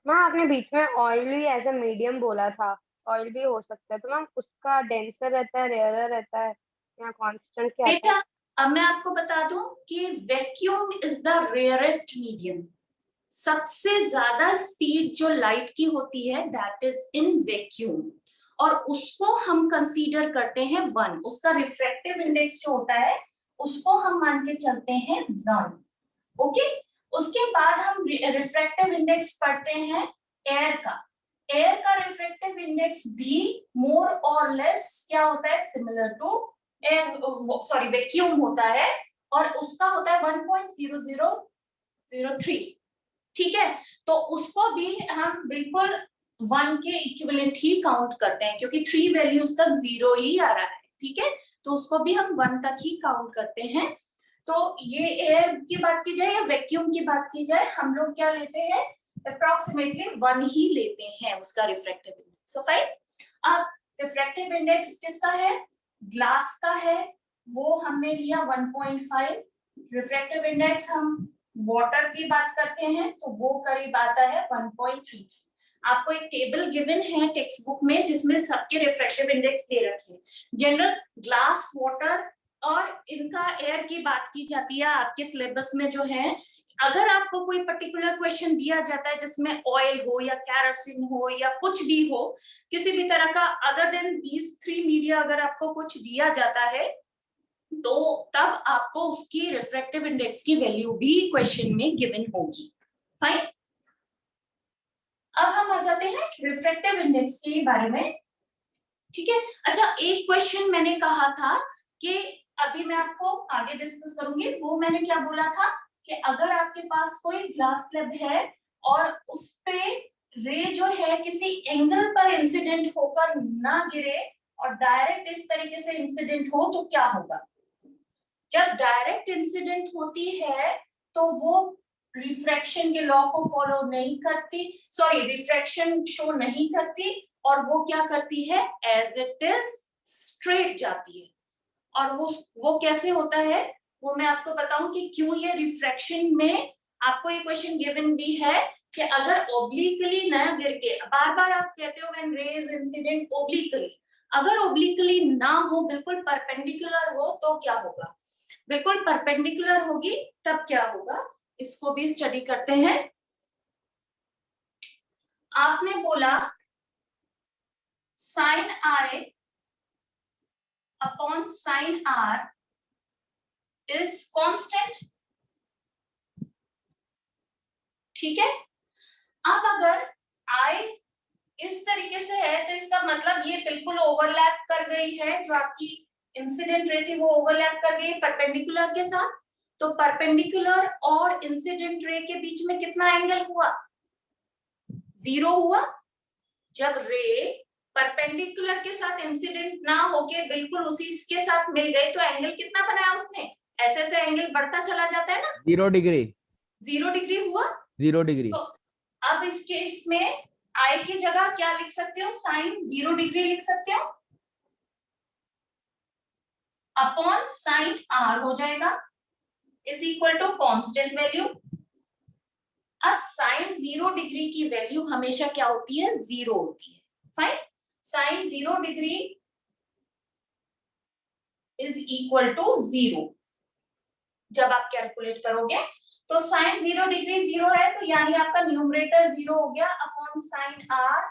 मैम आपने बीच में ऑयल भी एज ए मीडियम बोला था, ऑयल भी हो सकता है, तो मैम उसका डेंसर रहता है, रेयरर रहता है या कांस्टेंट क्या आता है? बेटा अब मैं आपको बता दूं कि vacuum is the rarest medium. सबसे ज्यादा स्पीड जो लाइट की होती है दैट इज इन वैक्यूम, और उसको हम कंसीडर करते हैं 1। उसका रिफ्रैक्टिव इंडेक्स जो होता है उसको हम मान के चलते हैं 1। ओके, उसके बाद हम रिफ्रैक्टिव इंडेक्स पढ़ते हैं एयर का। एयर का रिफ्रैक्टिव इंडेक्स भी मोर और लेस क्या होता है, सिमिलर टू एयर, वैक्यूम होता है, और उसका होता है 1.0003। ठीक है, तो उसको भी हम बिल्कुल 1 के इक्विवेलेंट ही काउंट करते हैं, क्योंकि 3 वैल्यूज तक 0 ही आ रहा है। ठीक है, तो उसको भी हम 1 तक ही काउंट करते हैं। तो ये एयर की बात की जाए या वैक्यूम की बात की जाए, हम लोग क्या लेते हैं, अप्रोक्सीमेटली 1 ही लेते हैं उसका रिफ्रैक्टिव इंडेक्स। फाइन, अब रिफ्रैक्टिव इंडेक्स किसका है, ग्लास का है, वो हमने लिया 1.5। रिफ्रैक्टिव इंडेक्स हम वाटर की बात करते हैं तो वो करीब आता है 1.33। आपको एक टेबल गिवन है टेक्स्ट बुक में जिसमें सबके रिफ्रैक्टिव इंडेक्स दे रखे हैं। जनरल ग्लास, वाटर और इनका एयर की बात की जाती है आपके सिलेबस में जो है। अगर आपको कोई पर्टिकुलर क्वेश्चन दिया जाता है जिसमें ऑयल हो या कैरोसिन हो या कुछ भी हो, किसी भी तरह का अदर देन दीज 3 मीडिया अगर आपको कुछ दिया जाता है, तो तब आपको उसकी रिफ्रैक्टिव इंडेक्स की वैल्यू भी क्वेश्चन में गिवन होगी। फाइन, अब हम आ जाते हैं रिफ्रैक्टिव इंडेक्स के बारे में। ठीक है, अच्छा एक क्वेश्चन मैंने कहा था कि अभी मैं आपको आगे डिस्कस करूंगी, वो मैंने क्या बोला था कि अगर आपके पास कोई ग्लास स्लैब है और उस पे रे जो है किसी एंगल पर इंसिडेंट होकर ना गिरे और डायरेक्ट इस तरीके से इंसिडेंट हो, तो क्या होगा? जब डायरेक्ट इंसिडेंट होती है तो वो रिफ्रैक्शन के लॉ को फॉलो नहीं करती, रिफ्रैक्शन शो नहीं करती, और वो क्या करती है, एज इट इज स्ट्रेट जाती है। और वो कैसे होता है वो मैं आपको बताऊं कि क्यों ये रिफ्रैक्शन में आपको ये क्वेश्चन गिवन भी है कि अगर ओब्लिकली ना गिर के, बार बार आप कहते हो व्हेन रे इज इंसिडेंट ओब्लिकली, अगर ओब्लिकली ना हो, बिल्कुल परपेंडिकुलर हो तो क्या होगा? बिल्कुल परपेंडिकुलर होगी तब क्या होगा, इसको भी स्टडी करते हैं। आपने बोला sine I upon sine R is constant, ठीक है। अब अगर I इस तरीके से है तो इसका मतलब ये बिल्कुल ओवरलैप कर गई है, जो आपकी इंसिडेंट रे थी वो ओवरलैप कर गई परपेंडिकुलर के साथ। तो परपेंडिकुलर और इंसिडेंट रे के बीच में कितना एंगल हुआ? 0 हुआ। जब रे परपेंडिकुलर के साथ इंसिडेंट ना होके बिल्कुल उसी के साथ मिल गई तो एंगल कितना बनाया उसने? ऐसे ऐसे एंगल बढ़ता चला जाता है ना, 0 डिग्री, 0 डिग्री हुआ। 0 डिग्री। तो अब इस केस में I की जगह क्या लिख सकते हो? साइन 0 डिग्री लिख सकते हो अपॉन साइन R हो जाएगा, is equal to constant value. अब साइन 0 डिग्री की वैल्यू हमेशा क्या होती है? 0 होती है। Fine, sine 0 degree is equal to 0 जब आप कैलकुलेट करोगे तो साइन 0 डिग्री 0 है, तो यानी आपका न्यूमरेटर 0 हो गया upon sine R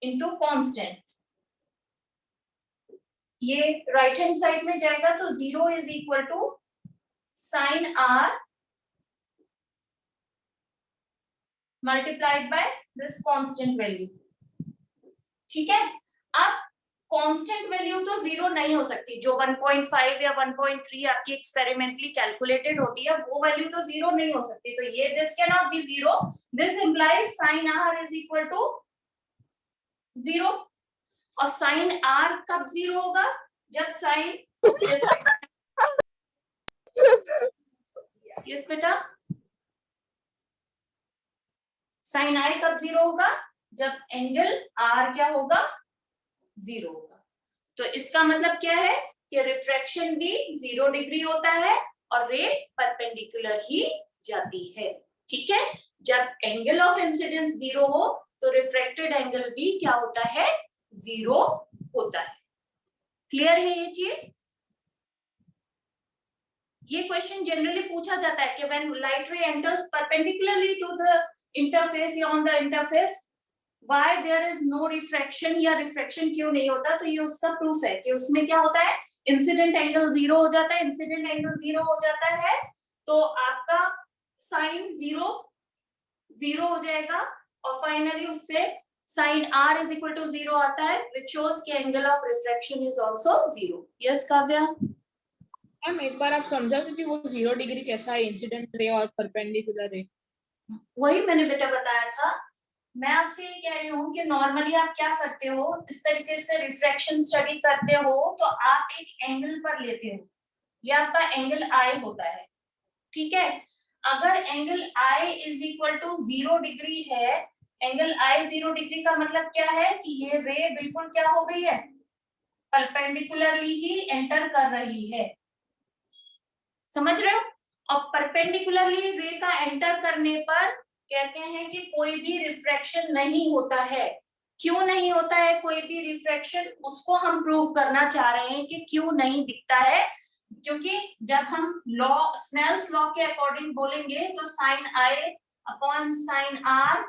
into constant. ये राइट हैंड साइड में जाएगा तो 0 is equal to sine R multiplied by this constant value, ठीक है। अब कांस्टेंट वैल्यू तो 0 नहीं हो सकती, जो 1.5 या 1.3 आपकी एक्सपेरिमेंटली कैलकुलेटेड होती है वो वैल्यू तो 0 नहीं हो सकती। तो ये this can not be 0, this implies sine R is equal to 0। और साइन R कब 0 होगा? जब साइन, यस बेटा, साइन I कब 0 होगा? जब एंगल R क्या होगा? 0 होगा। तो इसका मतलब क्या है कि रिफ्रैक्शन भी 0 डिग्री होता है और रे परपेंडिकुलर ही जाती है, ठीक है। जब एंगल ऑफ इंसिडेंस 0 हो तो रिफ्रैक्टेड एंगल भी क्या होता है? 0 होता है। क्लियर है ये चीज? ये क्वेश्चन जनरली पूछा जाता है कि when light ray enters perpendicularly to the interface या on the interface, why there is no refraction, या रिफ्रैक्शन क्यों नहीं होता? तो ये उसका प्रूफ है कि उसमें क्या होता है? इंसिडेंट एंगल 0 हो जाता है। इंसिडेंट एंगल 0 हो जाता है तो आपका साइन 0 हो जाएगा और फाइनली उससे sine R is equal to 0 आता है, व्हिच शोस कि angle of refraction is also 0। Yes Kavya? Ma'am एक बार आप समझा कि वो 0 डिग्री कैसा है, इंसिडेंट रे और परपेंडिकुलर रे? वही मैंने बेटा बताया था। मैं आपसे ये कह रही हूँ कि नॉर्मली आप क्या करते हो, इस तरीके से रिफ्रैक्शन स्टडी करते हो तो आप एक एंगल पर लेते हो, ये आपका एंगल I होता है, ठीक है। अगर angle I is equal to 0 degree है, एंगल I 0 डिग्री का मतलब क्या है कि ये रे बिल्कुल क्या हो गई है? परपेंडिकुलरली ही एंटर कर रही है, समझ रहे हो। और परपेंडिकुलरली रे का एंटर करने पर कहते हैं कि कोई भी रिफ्रैक्शन नहीं होता है। क्यों नहीं होता है कोई भी रिफ्रैक्शन? उसको हम प्रूव करना चाह रहे हैं कि क्यों नहीं दिखता है, क्योंकि जब हम लॉ, स्नेल्स लॉ के अकॉर्डिंग बोलेंगे तो sine I upon sine R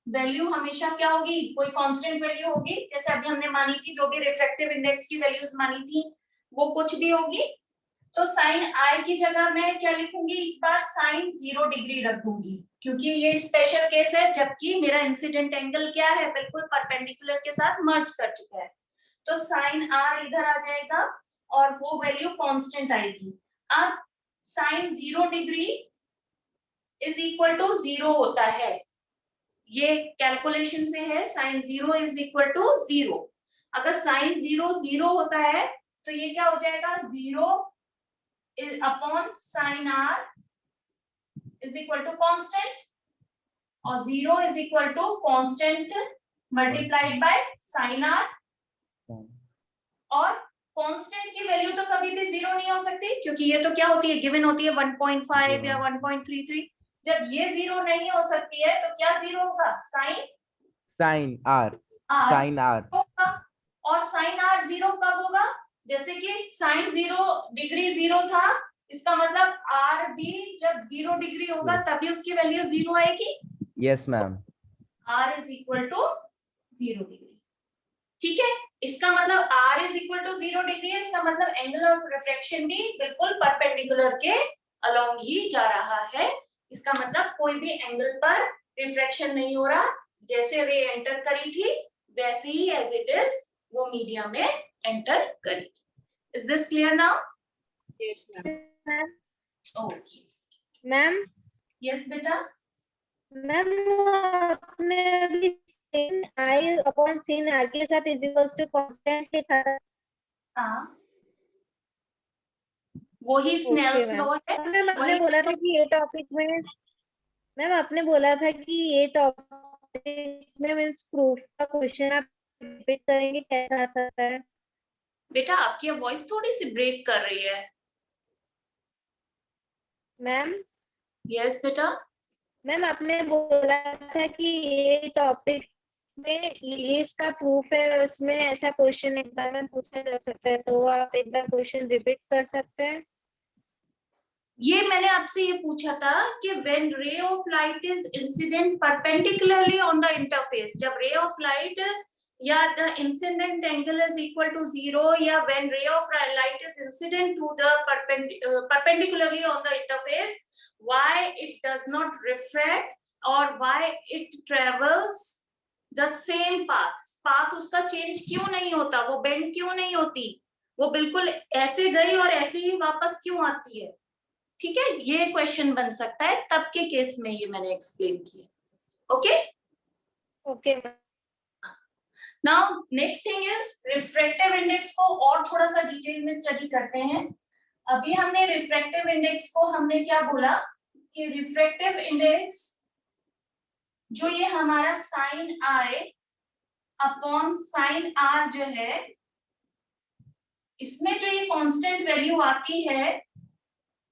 value हमेशा क्या होगी? कोई कांस्टेंट वैल्यू होगी, जैसे अभी हमने मानी थी, जो भी रिफ्रैक्टिव इंडेक्स की वैल्यूज मानी थी वो कुछ भी होगी। तो साइन I की जगह मैं क्या लिखूंगी? इस बार साइन 0 डिग्री रख दूंगी, क्योंकि ये स्पेशल केस है जबकि मेरा इंसिडेंट एंगल क्या है? बिल्कुल परपेंडिकुलर के साथ मर्ज कर चुका है। तो साइन R इधर आ जाएगा और वो वैल्यू कांस्टेंट आएगी। अब sine 0 degree is equal to 0 होता है, ये कैलकुलेशन से है। Sine 0 is equal to 0। अगर साइन 0 0 होता है तो ये क्या हो जाएगा? 0 upon sine R is equal to constant, और 0 is equal to constant multiplied by sine R, और कांस्टेंट की वैल्यू तो कभी भी 0 नहीं हो सकती, क्योंकि ये तो क्या होती है, गिवन होती है 1.5 या 1.33। जब ये 0 नहीं हो सकती है तो क्या 0 होगा, sine sine R, R sine R होगा। और साइन आर 0 कब होगा, जैसे कि साइन 0 डिग्री 0 था, इसका मतलब आर भी जब 0 डिग्री होगा तभी उसकी वैल्यू 0 आएगी। Yes ma'am. R is equal to 0 degree, ठीक है। इसका मतलब R is equal to 0 degree है, इसका मतलब एंगल ऑफ रिफ्रैक्शन भी बिल्कुल परपेंडिकुलर के अलोंग ही जा रहा है। इसका मतलब कोई भी एंगल पर रिफ्रैक्शन नहीं हो रहा, जैसे रे एंटर करी थी वैसे ही एज इट इज वो मीडियम में एंटर करेगी। Is this clear now? Yes, ma'am. Okay ma'am yes बेटा। मैम आपने अभी sin I upon sin R के साथ इज इक्वल्स टू कांस्टेंट लिखा था। हाँ वही स्नेल्स लॉ है। मैम आपने वही बोला था कि ये टॉपिक में, मैम आपने बोला था कि ये टॉपिक में मींस प्रूफ का क्वेश्चन आप रिपीट करेंगे, कैसा आ सकता है? बेटा आपकी वॉइस थोड़ी सी ब्रेक कर रही है। मैम यस बेटा। मैम आपने बोला था कि ये टॉपिक में ये इसका प्रूफ है, उसमें ऐसा क्वेश्चन एग्जाम में पूछा जा सकता है, तो आप एक बार क्वेश्चन रिपीट कर सकते हैं? ये मैंने आपसे ये पूछा था कि when ray of light is incident perpendicularly on the interface, जब ray of light या the incident angle is equal to 0 या when ray of light is incident to the perpendicularly on the interface, why it does not refract or why it travels the same path उसका change क्यों नहीं होता, वो bend क्यों नहीं होती, वो बिल्कुल ऐसे गई और ऐसे ही वापस क्यों आती है। ठीक है, ये क्वेश्चन बन सकता है, तब के केस में ये मैंने एक्सप्लेन किया। Okay okay now next thing is refractive index को और थोड़ा सा डिटेल में स्टडी करते हैं। अभी हमने रिफ्रैक्टिव इंडेक्स को हमने क्या बोला कि रिफ्रैक्टिव इंडेक्स जो ये हमारा sine I upon sine R जो है, इसमें जो ये कांस्टेंट वैल्यू आती है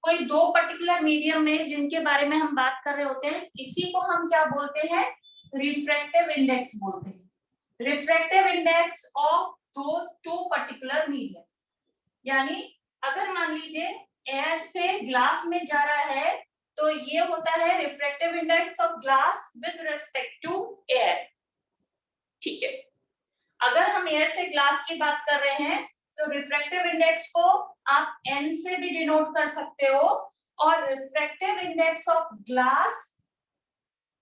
कोई दो पर्टिकुलर मीडियम में जिनके बारे में हम बात कर रहे होते हैं, इसी को हम क्या बोलते हैं, रिफ्रैक्टिव इंडेक्स बोलते हैं। Refractive index of those two particular medium, यानी अगर मान लीजिए एयर से ग्लास में जा रहा है तो ये होता है refractive index of glass with respect to air. ठीक है, अगर हम एयर से ग्लास की बात कर रहे हैं तो रिफ्रैक्टिव इंडेक्स को आप n से भी डिनोट कर सकते हो, और रिफ्रैक्टिव इंडेक्स ऑफ ग्लास,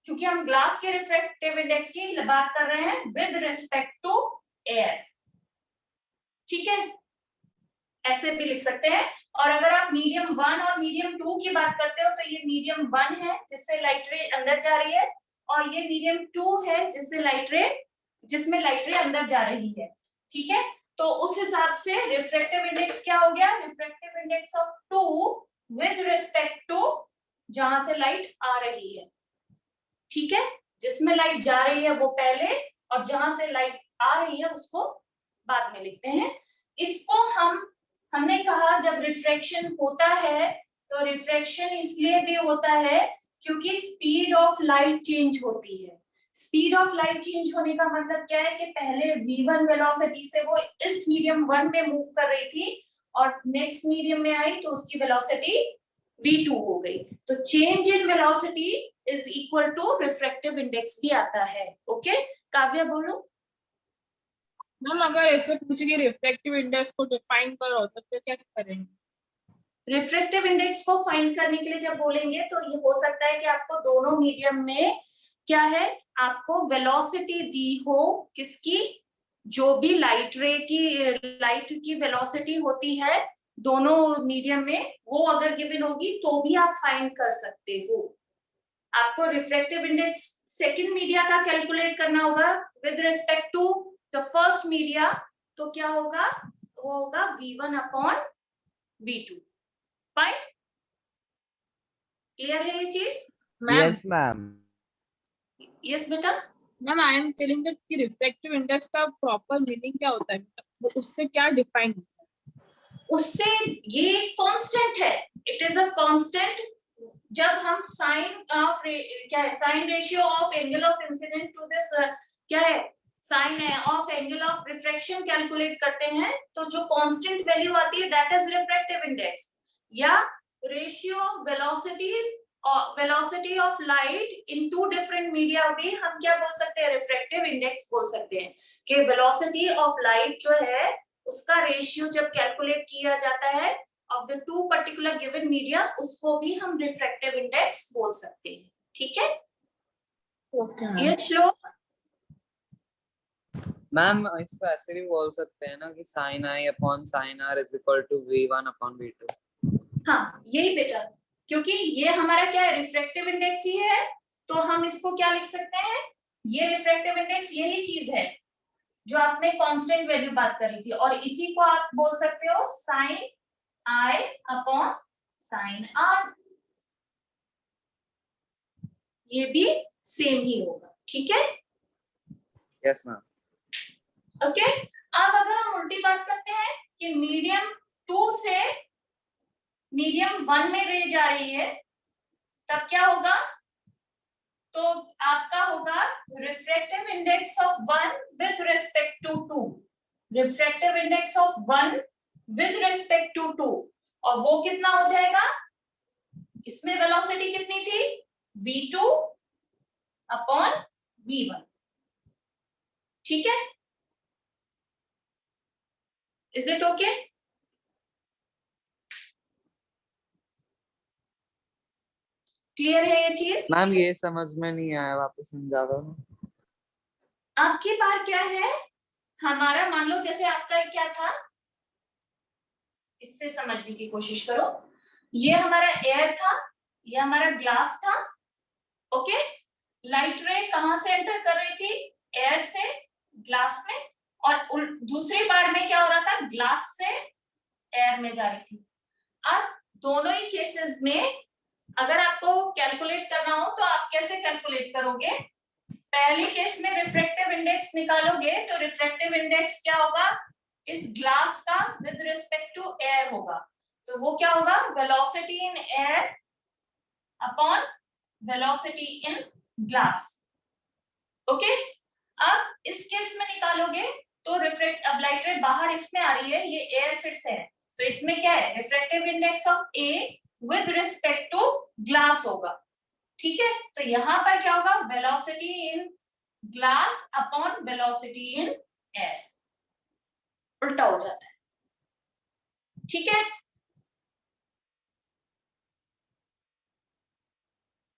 क्योंकि हम ग्लास के रिफ्रैक्टिव इंडेक्स की बात कर रहे हैं विद रिस्पेक्ट टू एयर। ठीक है, ऐसे भी लिख सकते हैं। और अगर आप मीडियम 1 और मीडियम 2 की बात करते हो तो ये मीडियम 1 है जिससे लाइट रे अंदर जा रही है, और ये मीडियम 2 है जिसमें लाइट रे अंदर जा रही है। ठीक है, तो उस हिसाब से रिफ्रैक्टिव इंडेक्स क्या हो गया, refractive index of 2 with respect to जहां से लाइट आ रही है। ठीक है, जिसमें लाइट जा रही है वो पहले और जहां से लाइट आ रही है उसको बाद में लिखते हैं। इसको हमने कहा जब रिफ्रैक्शन होता है तो रिफ्रैक्शन इसलिए भी होता है क्योंकि स्पीड ऑफ लाइट चेंज होती है। स्पीड ऑफ लाइट चेंज होने का मतलब क्या है कि पहले v1 वेलोसिटी से वो इस मीडियम 1 में मूव कर रही थी और नेक्स्ट मीडियम में आई तो उसकी वेलोसिटी v2 हो गई, तो change in velocity is equal to refractive index भी आता है। ओके काव्या बोलो। मैम अगर ऐसे पूछे कि रिफ्रैक्टिव इंडेक्स को डिफाइन करो तो फिर कैसे करेंगे? रिफ्रैक्टिव इंडेक्स को फाइंड करने के लिए जब बोलेंगे तो ये हो सकता है कि आपको दोनों मीडियम में क्या है, आपको वेलोसिटी दी हो, किसकी, जो भी लाइट की वेलोसिटी होती है दोनों मीडियम में, वो अगर गिवन होगी तो भी आप फाइंड कर सकते हो। आपको रिफ्रैक्टिव इंडेक्स सेकंड मीडिया का कैलकुलेट करना होगा with respect to the first media, तो क्या होगा, वो होगा v1 upon v2। Fine, clear है ये चीज? Ma'am yes ma'am. यस बेटा। Ma'am I am telling that कि रिफ्रैक्टिव इंडेक्स का प्रॉपर मीनिंग क्या होता है, मतलब उससे क्या डिफाइन होता है? उससे ये कांस्टेंट है, इट इज अ कांस्टेंट। जब हम साइन ऑफ क्या है, sine ratio of angle of incident to this क्या है, साइन है of angle of refraction calculate करते हैं, तो जो कांस्टेंट वैल्यू आती है दैट इज रिफ्रैक्टिव इंडेक्स, या ratio of velocity of light in two different media भी हम क्या बोल सकते हैं, रिफ्रैक्टिव इंडेक्स बोल सकते हैं। कि वेलोसिटी ऑफ लाइट जो है उसका रेशियो जब कैलकुलेट किया जाता है of the two particular given media, उसको भी हम रिफ्रैक्टिव इंडेक्स बोल सकते हैं। ठीक है, ये श्लोक मैम इसको ऐसे भी बोल सकते हैं ना कि sin i upon sin r is equal to v1 upon v2। हाँ यही बेटा, क्योंकि ये हमारा क्या है, रिफ्रैक्टिव इंडेक्स ही है, तो हम इसको क्या लिख सकते हैं, ये रिफ्रैक्टिव इंडेक्स यही चीज है जो आपने कांस्टेंट वैल्यू बात करी थी, और इसी को आप बोल सकते हो sin i upon sin r, ये भी सेम ही होगा। ठीक है, यस मैम। ओके। अब अगर हम उल्टी बात करते हैं कि मीडियम 2 से मीडियम 1 में रे जा रही है, तब क्या होगा, तो आपका होगा refractive index of 1 with respect to 2, refractive index of 1 with respect to 2, और वो कितना हो जाएगा, इसमें वेलोसिटी कितनी थी, v2 अपॉन v1। ठीक है, इज इट ओके? क्लियर है ये चीज? मैम ये समझ में नहीं आया, वापस समझा दो। आपकी बार क्या है, हमारा मान लो जैसे आपका क्या था, इससे समझने की कोशिश करो, ये हमारा एयर था, ये हमारा ग्लास था। ओके, लाइट रे कहां से एंटर कर रही थी, एयर से ग्लास में, और दूसरी बार में क्या हो रहा था, ग्लास से एयर में जा रही थी। अब दोनों ही केसेस में अगर आपको कैलकुलेट करना हो तो आप कैसे कैलकुलेट करोगे, पहले केस में रिफ्रैक्टिव इंडेक्स निकालोगे, तो रिफ्रैक्टिव इंडेक्स क्या होगा, इस ग्लास का विद रिस्पेक्ट टू एयर होगा, तो वो क्या होगा, velocity in air upon velocity in glass. Okay, अब इस केस में निकालोगे तो अब लाइट रे बाहर इसमें आ रही है, ये एयर फिर से है, तो इसमें क्या है, refractive index of A with respect to glass होगा। ठीक है, तो यहां पर क्या होगा, velocity in glass upon velocity in air, उल्टा हो जाता है। ठीक है,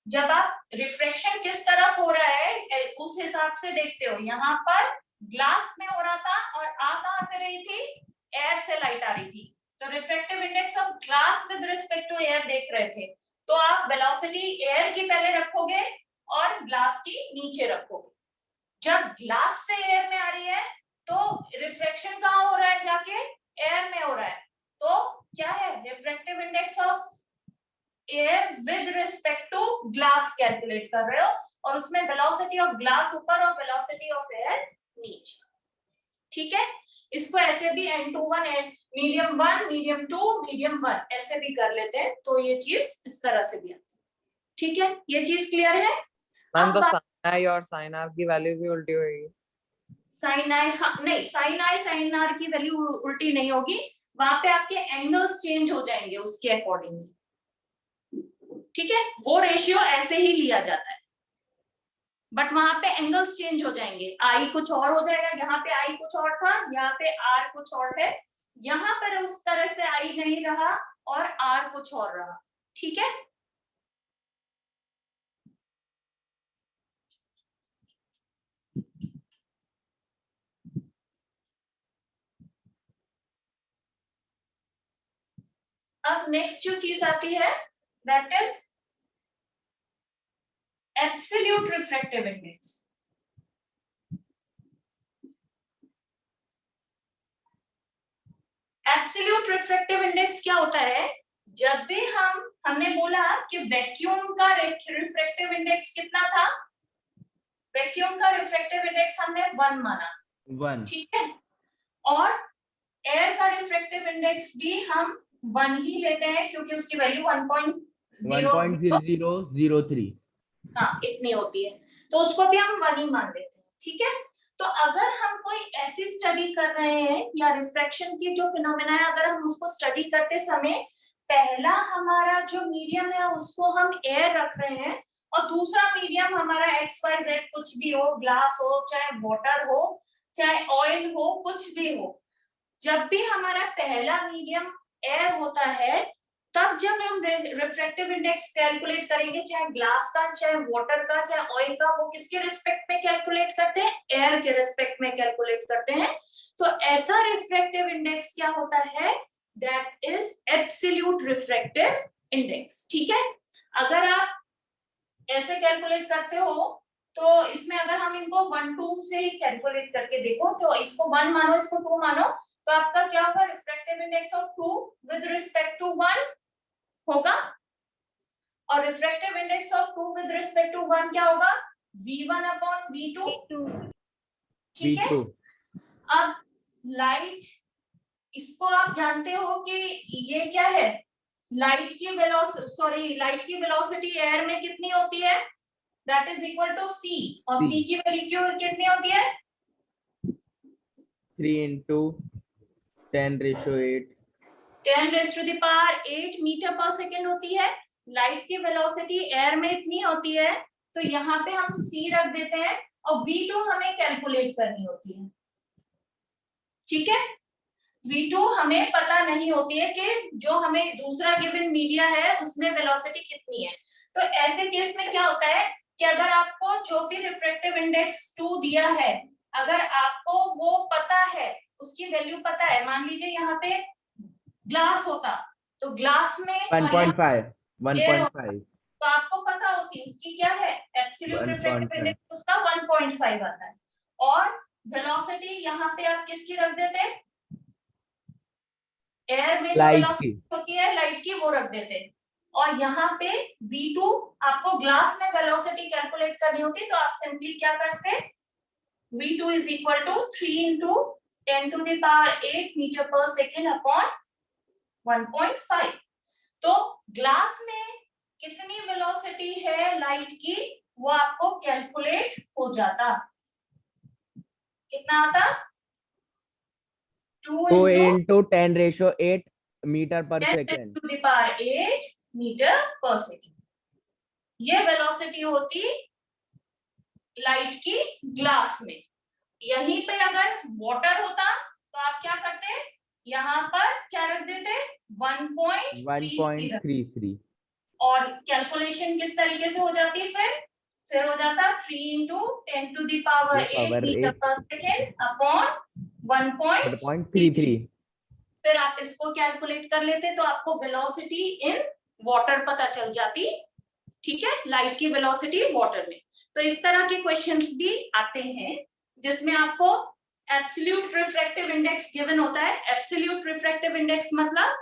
जब आप रिफ्रैक्शन किस तरफ हो रहा है उस हिसाब से देखते हो, यहाँ पर ग्लास में हो रहा था और आ कहां से रही थी, एयर से लाइट आ रही थी, तो refractive index of glass with respect to air देख रहे थे, तो आप वेलोसिटी एयर की पहले रखोगे और ग्लास की नीचे रखोगे। जब ग्लास से एयर में आ रही है तो रिफ्रैक्शन कहां हो रहा है, जाके एयर में हो रहा है, तो क्या है, refractive index of air with respect to glass calculate कर रहे हो, और उसमें वेलोसिटी ऑफ ग्लास ऊपर और वेलोसिटी ऑफ एयर नीचे। ठीक है, इसको ऐसे भी n21 है, मीडियम 1 मीडियम 2 मीडियम 1 ऐसे भी कर लेते हैं, तो ये चीज इस तरह से भी आती है। ठीक है, ये चीज क्लियर है? मैम तो sin i और sin r की वैल्यू भी उल्टी होगी। sin i, नहीं, sin i sin r की वैल्यू उल्टी नहीं होगी, वहां पे आपके एंगल्स चेंज हो जाएंगे उसके अकॉर्डिंगली। ठीक है, वो रेशियो ऐसे ही लिया जाता है, बट वहां पे एंगल्स चेंज हो जाएंगे, आई कुछ और हो जाएगा, यहाँ पे आई कुछ और था, यहाँ पे आर कुछ और है, यहाँ पर उस तरह से आई नहीं रहा और आर कुछ और रहा। ठीक है, अब नेक्स्ट जो चीज आती है that is absolute refractive index. Absolute refractive index क्या होता है, जब भी हमने बोला कि वैक्यूम का रिफ्रैक्टिव इंडेक्स कितना था, वैक्यूम का रिफ्रैक्टिव इंडेक्स हमने 1 माना। 1। ठीक है, और एयर का रिफ्रैक्टिव इंडेक्स भी हम 1 ही लेते हैं क्योंकि उसकी वैल्यू 1.00 1.0003 हाँ इतनी होती है, तो उसको भी हम 1 ही मान लेते हैं। ठीक है, तो अगर हम कोई ऐसी स्टडी कर रहे हैं या रिफ्रैक्शन की जो फिनोमेना है, अगर हम उसको स्टडी करते समय पहला हमारा जो मीडियम है उसको हम एयर रख रहे हैं और दूसरा मीडियम हमारा XYZ कुछ भी हो, ग्लास हो, चाहे वाटर हो, चाहे ऑयल हो, कुछ भी हो, जब भी हमारा पहला मीडियम एयर होता है तब जब हम रिफ्रैक्टिव इंडेक्स कैलकुलेट करेंगे, चाहे ग्लास का, चाहे वाटर का, चाहे ऑयल का, वो किसके रिस्पेक्ट में कैलकुलेट करते हैं? एयर के रिस्पेक्ट में कैलकुलेट करते हैं। तो ऐसा रिफ्रैक्टिव इंडेक्स क्या होता है? That is absolute refractive index. ठीक है, अगर आप ऐसे कैलकुलेट करते हो तो इसमें अगर हम इनको 1 2 से ही कैलकुलेट करके देखो, तो इसको 1 मानो, इसको 2 मानो, तो आपका क्या होगा? Refractive index of 2 with respect to 1 होगा और refractive index of 2 with respect to 1 क्या होगा? v1 upon v2। ठीक है, अब लाइट, इसको आप जानते हो कि ये क्या है? लाइट की वेलोसिटी एयर में कितनी होती है? That is equal to c, और c की वैल्यू कितनी होती है? 3 × 10⁸ 10⁸8 मीटर पर सेकेंड होती है। लाइट की वेलोसिटी एयर में इतनी होती है, तो यहाँ पे हम c रख देते हैं और v2 हमें कैलकुलेट करनी होती है। ठीक है, v2 हमें पता नहीं होती है कि जो हमें दूसरा गिवन मीडिया है उसमें वेलोसिटी कितनी है। तो ऐसे केस में क्या होता है कि अगर आपको जो भी रिफ्रैक्टिव इंडेक्स 2 दिया है, अगर आपको वो पता है, उसकी वैल्यू पता है, मान लीजिए यहाँ पे ग्लास होता तो ग्लास में 1.5 तो आपको पता होती उसकी क्या है? एब्सोल्यूट रिफ्रैक्टिव इंडेक्स उसका 1.5 आता है। और वेलोसिटी यहाँ पे आप किसकी रख देते? एयर में जो वेलोसिटी होती है लाइट की, वो रख देते। और यहाँ पे v2 आपको ग्लास में वेलोसिटी कैलकुलेट करनी होती, तो आप सिंपली क्या करते? v2 is equal to 3 × 10⁸ metre per second upon 1.5। तो ग्लास में कितनी वेलोसिटी है लाइट की, वो आपको कैलकुलेट हो जाता। कितना आता? 2 × 10⁸8 metre per second. 10⁸8 metre per second, ये वेलोसिटी होती लाइट की ग्लास में। यहीं पे अगर वाटर होता तो आप क्या करते? यहाँ पर क्या रख देते? 1.33 और कैलकुलेशन किस तरीके से हो जाती? फिर हो जाता 3 × 10⁸ मीटर पर सेकेंड अपॉन 1.33। फिर आप इसको कैलकुलेट कर लेते तो आपको वेलोसिटी इन वाटर पता चल जाती। ठीक है, लाइट की वेलोसिटी वाटर में। तो इस तरह के क्वेश्चंस भी आते हैं जिसमें आपको एब्सोल्यूट रिफ्रैक्टिव इंडेक्स गिवन होता है। एब्सोल्यूट रिफ्रैक्टिव इंडेक्स मतलब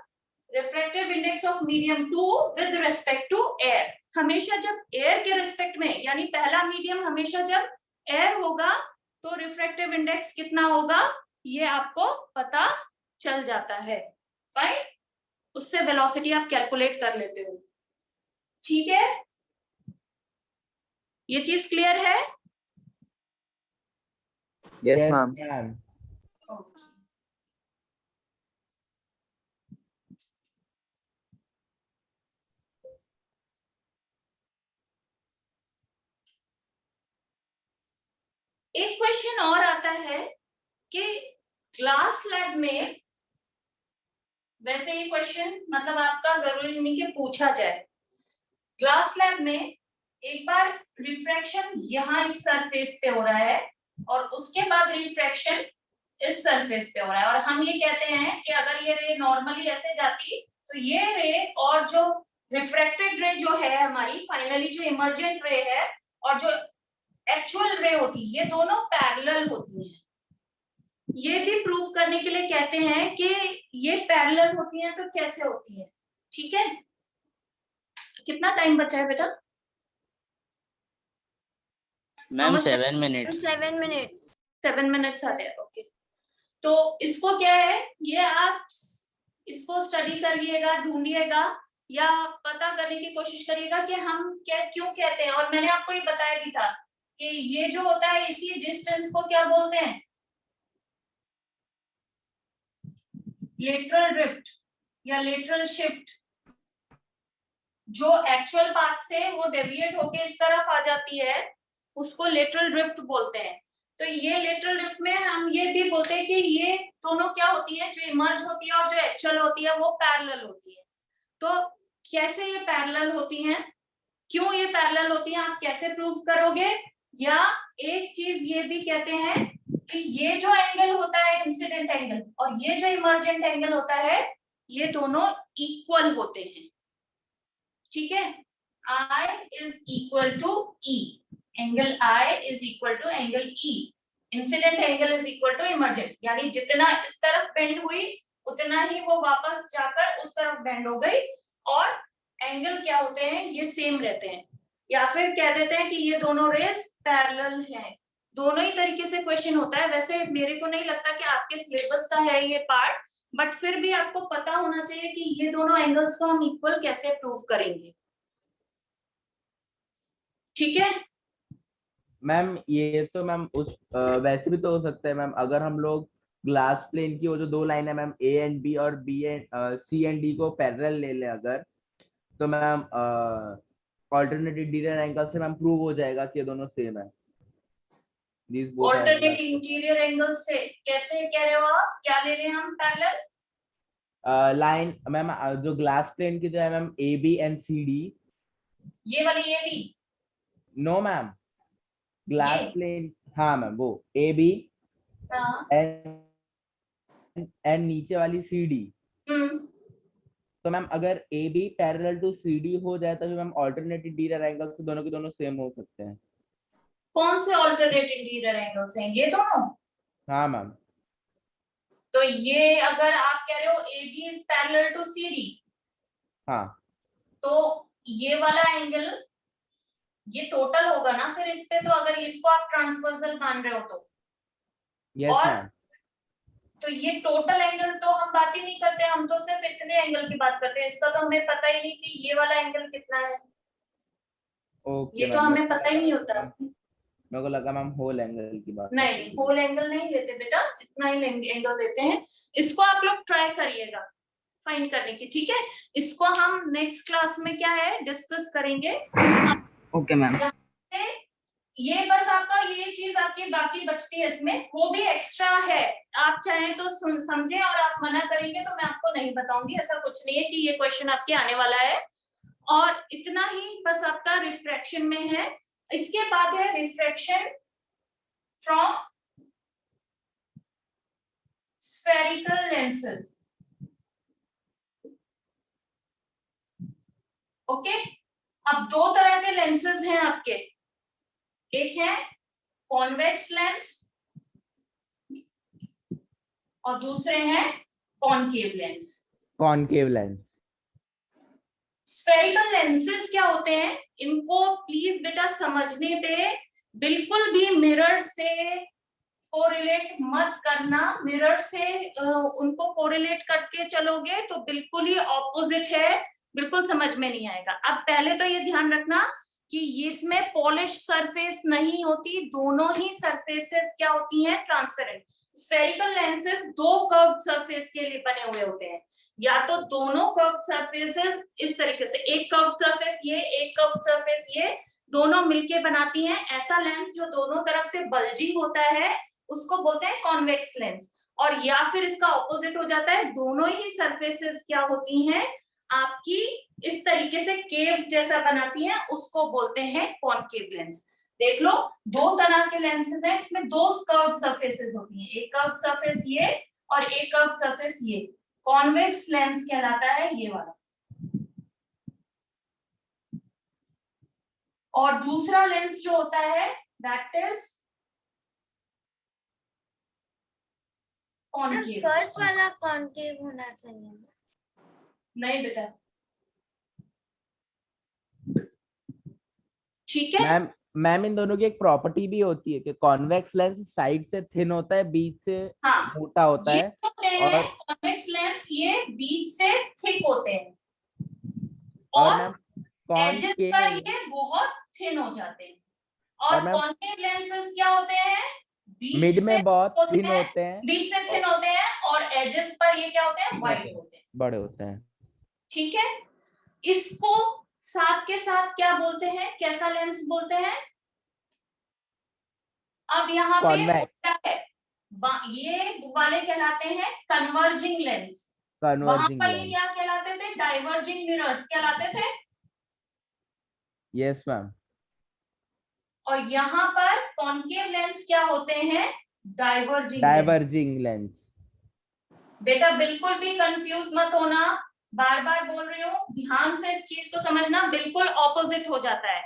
refractive index of medium 2 with respect to air. हमेशा जब एयर के रिस्पेक्ट में, यानी पहला मीडियम हमेशा जब एयर होगा तो रिफ्रैक्टिव इंडेक्स कितना होगा ये आपको पता चल जाता है। फाइन, उससे वेलोसिटी आप कैलकुलेट कर लेते हो। ठीक है, ये चीज क्लियर है? Yes ma'am. एक क्वेश्चन और आता है कि क्लास लैब में, वैसे ये क्वेश्चन मतलब आपका जरूरी नहीं कि पूछा जाए, क्लास लैब में एक बार रिफ्रैक्शन यहाँ इस सरफेस पे हो रहा है और उसके बाद रिफ्रैक्शन इस सरफेस पे हो रहा है, और हम ये कहते हैं कि अगर ये रे नॉर्मली ऐसे जाती तो ये रे और जो रिफ्रैक्टेड रे जो है हमारी, फाइनली जो इमर्जेंट रे है और जो एक्चुअल रे होती, ये दोनों पैरेलल होती हैं। ये भी प्रूव करने के लिए कहते हैं कि ये पैरेलल होती हैं, तो कैसे होती है? ठीक है, कितना टाइम बचा है बेटा? Ma'am 7 minutes. 7 मिनट्स आते हैं। ओके, तो इसको क्या है, ये आप इसको स्टडी करिएगा, ढूंढिएगा या पता करने की कोशिश करिएगा कि हम क्या क्यों कहते हैं। और मैंने आपको ये बताया भी था कि ये जो होता है इसी डिस्टेंस को क्या बोलते हैं, लेटरल ड्रिफ्ट या लेटरल शिफ्ट। जो एक्चुअल पाथ से वो डेविएट होके इस तरफ आ जाती है उसको लेटरल ड्रिफ्ट बोलते हैं। तो ये लेटरल ड्रिफ्ट में हम ये भी बोलते हैं कि ये दोनों क्या होती है, जो इमर्ज होती है और जो एक्चुअल होती है वो पैरेलल होती है। तो कैसे ये पैरेलल होती हैं, क्यों ये पैरेलल होती हैं, आप कैसे प्रूव करोगे? या एक चीज ये भी कहते हैं कि ये जो एंगल होता है इंसिडेंट एंगल और ये जो इमर्जेंट एंगल होता है ये दोनों इक्वल होते हैं। ठीक है, I is equal to E, angle I is equal to angle E, incident angle is equal to emergent. यानी जितना इस तरफ बेंड हुई उतना ही वो वापस जाकर उस तरफ बेंड हो गई और एंगल क्या होते हैं, ये सेम रहते हैं। या फिर कह देते हैं कि ये दोनों रेस पैरेलल हैं। दोनों ही तरीके से क्वेश्चन होता है। वैसे मेरे को नहीं लगता कि आपके सिलेबस का है ये पार्ट, बट फिर भी आपको पता होना चाहिए कि ये दोनों एंगल्स को हम इक्वल कैसे प्रूव करेंगे। ठीक है मैम, ये तो मैम उस वैसे भी तो हो सकता है मैम, अगर हम लोग ग्लास प्लेन की वो जो दो लाइन है मैम ए एंड बी और B and C and D को पैरेलल ले लें अगर, तो मैम ऑल्टरनेट इंटीरियर एंगल से मैम प्रूव हो जाएगा कि ये दोनों सेम है। ऑल्टरनेट इंटीरियर एंगल से कैसे कह रहे हो आप, क्या ले रहे हैं हम पैरेलल? लाइन मैम जो ग्लास प्लेन की जो है ma'am A B and C D, ये वाली A B? No ma'am, glass plane, हाँ मैम वो ए बी एंड नीचे वाली सी डी। तो मैम अगर A B parallel to C D हो जाए तो मैम ऑल्टरनेट इंटीरियर एंगल से दोनों के दोनों सेम हो सकते हैं। कौन से ऑल्टरनेट इंटीरियर एंगल्स हैं, ये दोनों? हाँ मैम। तो ये अगर आप कह रहे हो A B is parallel to C D, हाँ, तो ये वाला एंगल ये टोटल होगा ना फिर इस पे, तो अगर इसको आप ट्रांसवर्सल मान रहे हो तो। यस और मैम। तो ये टोटल एंगल तो हम बात ही नहीं करते, हम तो सिर्फ इतने एंगल की बात करते हैं। इसका तो हमें पता ही नहीं कि ये वाला एंगल कितना है। ओके, ये तो हमें पता ही नहीं होता। मेरे को लगा मैम होल एंगल की बात। नहीं, होल एंगल नहीं लेते बेटा, इतना ही एंगल लेते हैं। इसको आप लोग ट्राई करिएगा फाइंड करने की। ठीक है, इसको हम नेक्स्ट क्लास में क्या है डिस्कस करेंगे। Okay ma'am. ये बस आपका ये चीज आपकी बाकी बचती है इसमें, वो भी एक्स्ट्रा है। आप चाहें तो समझे और आप मना करेंगे तो मैं आपको नहीं बताऊंगी। ऐसा कुछ नहीं है कि ये क्वेश्चन आपके आने वाला है। और इतना ही बस आपका रिफ्रैक्शन में है। इसके बाद है refraction from spherical lenses. Okay, अब दो तरह के लेंसेज हैं आपके, एक है कॉन्वेक्स लेंस और दूसरे हैं concave lens. Concave lens. Spherical lenses क्या होते हैं, इनको प्लीज बेटा समझने पे बिल्कुल भी मिरर से कोरिलेट मत करना। मिरर से उनको कोरिलेट करके चलोगे तो बिल्कुल ही ऑपोजिट है, बिल्कुल समझ में नहीं आएगा। अब पहले तो ये ध्यान रखना कि ये इसमें पॉलिश सरफेस नहीं होती, दोनों ही सरफेसेस क्या होती हैं, ट्रांसपेरेंट। स्फेरिकल लेंसेज दो कर्व्ड सरफेस के लिए बने हुए होते हैं, या तो दोनों कर्व्ड सरफेसेस इस तरीके से, एक कर्व्ड सरफेस ये, एक कर्व्ड सरफेस ये, दोनों मिलके बनाती हैं ऐसा लेंस जो दोनों तरफ से बल्जिंग होता है, उसको बोलते हैं कॉन्वेक्स लेंस। और या फिर इसका ऑपोजिट हो जाता है, दोनों ही सरफेसेस क्या होती हैं आपकी इस तरीके से केव जैसा बनाती हैं, उसको बोलते हैं कॉनकेव लेंस। देख लो, दो तरह के लेंसेज हैं, इसमें दो कर्व्ड सरफेसेस होती हैं, एक कर्व्ड सरफेस ये और एक कर्व्ड सरफेस ये। कॉन्वेक्स लेंस कहलाता है ये वाला। और दूसरा लेंस जो होता है दैट इज कॉनकेव। फर्स्ट वाला कॉनकेव होना चाहिए। नहीं बेटा, ठीक है मैम इन दोनों की एक प्रॉपर्टी भी होती है कि कॉन्वेक्स लेंस साइड से थिन होता है, बीच से हाँ, मोटा होता ये है, होते हैं और कॉन्वेक्स लेंस, ये बीच से थिक होते हैं और और मैम एजेस कॉनकेव पर ये बहुत थिन हो जाते हैं। और और मैम कॉन्केव लेंसेज क्या होते हैं, बीच मिड से में बहुत होते थिन हैं, होते हैं, बीच से थिन होते हैं और एजेस पर ये क्या होते हैं, वाइड होते हैं। बड़े होते हैं। ठीक है, इसको साथ के साथ क्या बोलते हैं, कैसा लेंस बोलते हैं? अब यहाँ पे कॉन्वेक्स, क्या है, ये वाले कहलाते हैं कन्वर्जिंग लेंस, वहां कन्वर्जिंग पर ये लेंस। क्या कहलाते थे, डाइवर्जिंग मिरर्स कहलाते थे। Yes ma'am. और यहाँ पर कॉन्केव लेंस क्या होते हैं, डाइवर्जिंग लेंस। Diverging lens. बेटा बिल्कुल भी कंफ्यूज मत होना, बार बार बोल रही हूँ, ध्यान से इस चीज को समझना, बिल्कुल ऑपोजिट हो जाता है।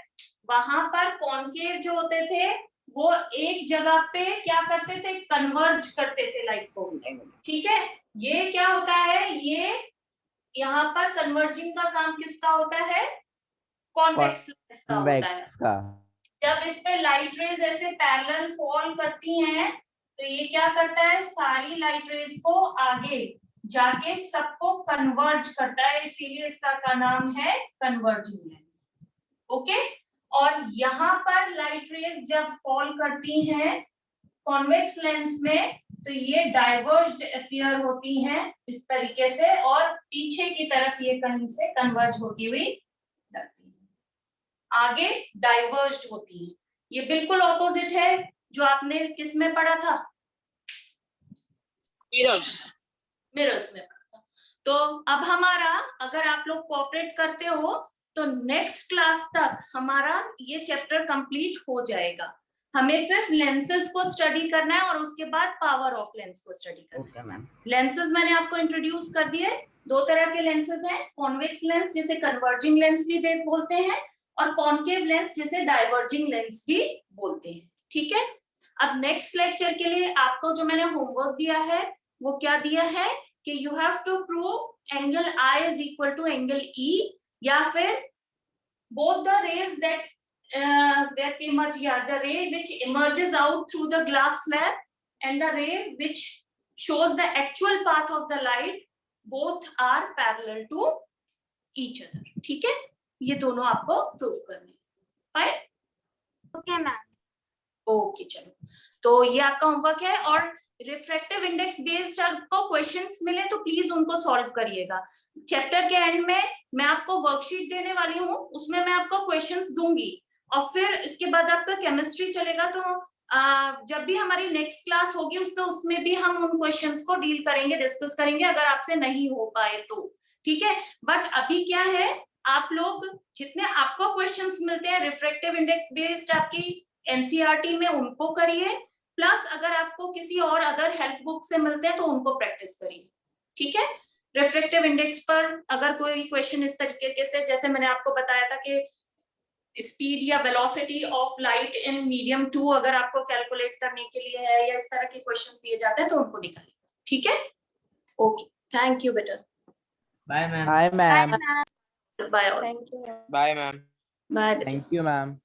वहां पर कॉन्केव जो होते थे वो एक जगह पे क्या करते थे, कन्वर्ज करते थे लाइट को। ठीक है, ये क्या होता है, ये यहाँ पर कन्वर्जिंग का काम किसका होता है, कॉन्वेक्स लेंस का होता है। का जब इस पे लाइट रेज ऐसे पैरेलल फॉल करती हैं तो ये क्या करता है, सारी लाइट रेज को आगे जाके सबको कन्वर्ज करता है, इसीलिए इसका का नाम है कन्वर्जिंग लेंस। ओके, और यहाँ पर लाइट रेज जब फॉल करती हैं कॉन्वेक्स लेंस में तो ये डाइवर्ज्ड अपीयर होती हैं इस तरीके से, और पीछे की तरफ ये कहीं से कन्वर्ज होती हुई लगती है, आगे डाइवर्ज्ड होती है। ये बिल्कुल ऑपोजिट है जो आपने किस में पढ़ा था, मिरर्स मिरर्स में पढ़ा था। तो अब हमारा, अगर आप लोग कोऑपरेट करते हो तो नेक्स्ट क्लास तक हमारा ये चैप्टर कंप्लीट हो जाएगा। हमें सिर्फ लेंसेज को स्टडी करना है और उसके बाद पावर ऑफ लेंस को स्टडी करना है। लेंसेज मैंने आपको इंट्रोड्यूस कर दिए, दो तरह के लेंसेज हैं, कॉन्वेक्स लेंस जिसे कन्वर्जिंग लेंस भी बोलते हैं और कॉन्केव लेंस जिसे डाइवर्जिंग लेंस भी बोलते हैं। ठीक है, अब नेक्स्ट लेक्चर के लिए आपको जो मैंने होमवर्क दिया है वो क्या दिया है कि you have to prove angle I is equal to angle E, या फिर both the rays that emerge, the ray which emerges out through the glass slab and the ray which shows the actual path of the light, both are parallel to each other. ठीक है, ये दोनों आपको prove करने, fine? Okay ma'am. Okay चलो, तो ये आपका होमवर्क है। और रिफ्रैक्टिव इंडेक्स बेस्ड आपको क्वेश्चंस मिले तो प्लीज उनको सॉल्व करिएगा। चैप्टर के एंड में मैं आपको वर्कशीट देने वाली हूँ, उसमें मैं आपको क्वेश्चंस दूंगी और फिर इसके बाद आपका केमिस्ट्री चलेगा। तो जब भी हमारी नेक्स्ट क्लास होगी उसमें भी हम उन क्वेश्चंस को डील करेंगे, डिस्कस करेंगे, अगर आपसे नहीं हो पाए तो। ठीक है, बट अभी क्या है, आप लोग जितने आपको क्वेश्चंस मिलते हैं रिफ्रैक्टिव इंडेक्स बेस्ड आपकी एनसीईआरटी में, उनको करिए, प्लस अगर आपको किसी और अदर हेल्प बुक से मिलते हैं तो उनको प्रैक्टिस करिए। ठीक है, रिफ्रैक्टिव इंडेक्स पर अगर कोई क्वेश्चन इस तरीके से, जैसे मैंने आपको बताया था कि स्पीड या velocity of light in medium 2 अगर आपको कैलकुलेट करने के लिए है, या इस तरह के क्वेश्चंस दिए जाते हैं तो उनको निकालिए। ठीक है, ओके, थैंक यू बेटा। Bye ma'am. Bye ma'am. Bye all. Thank you. Bye ma'am. Bye बेटा। Thank you ma'am.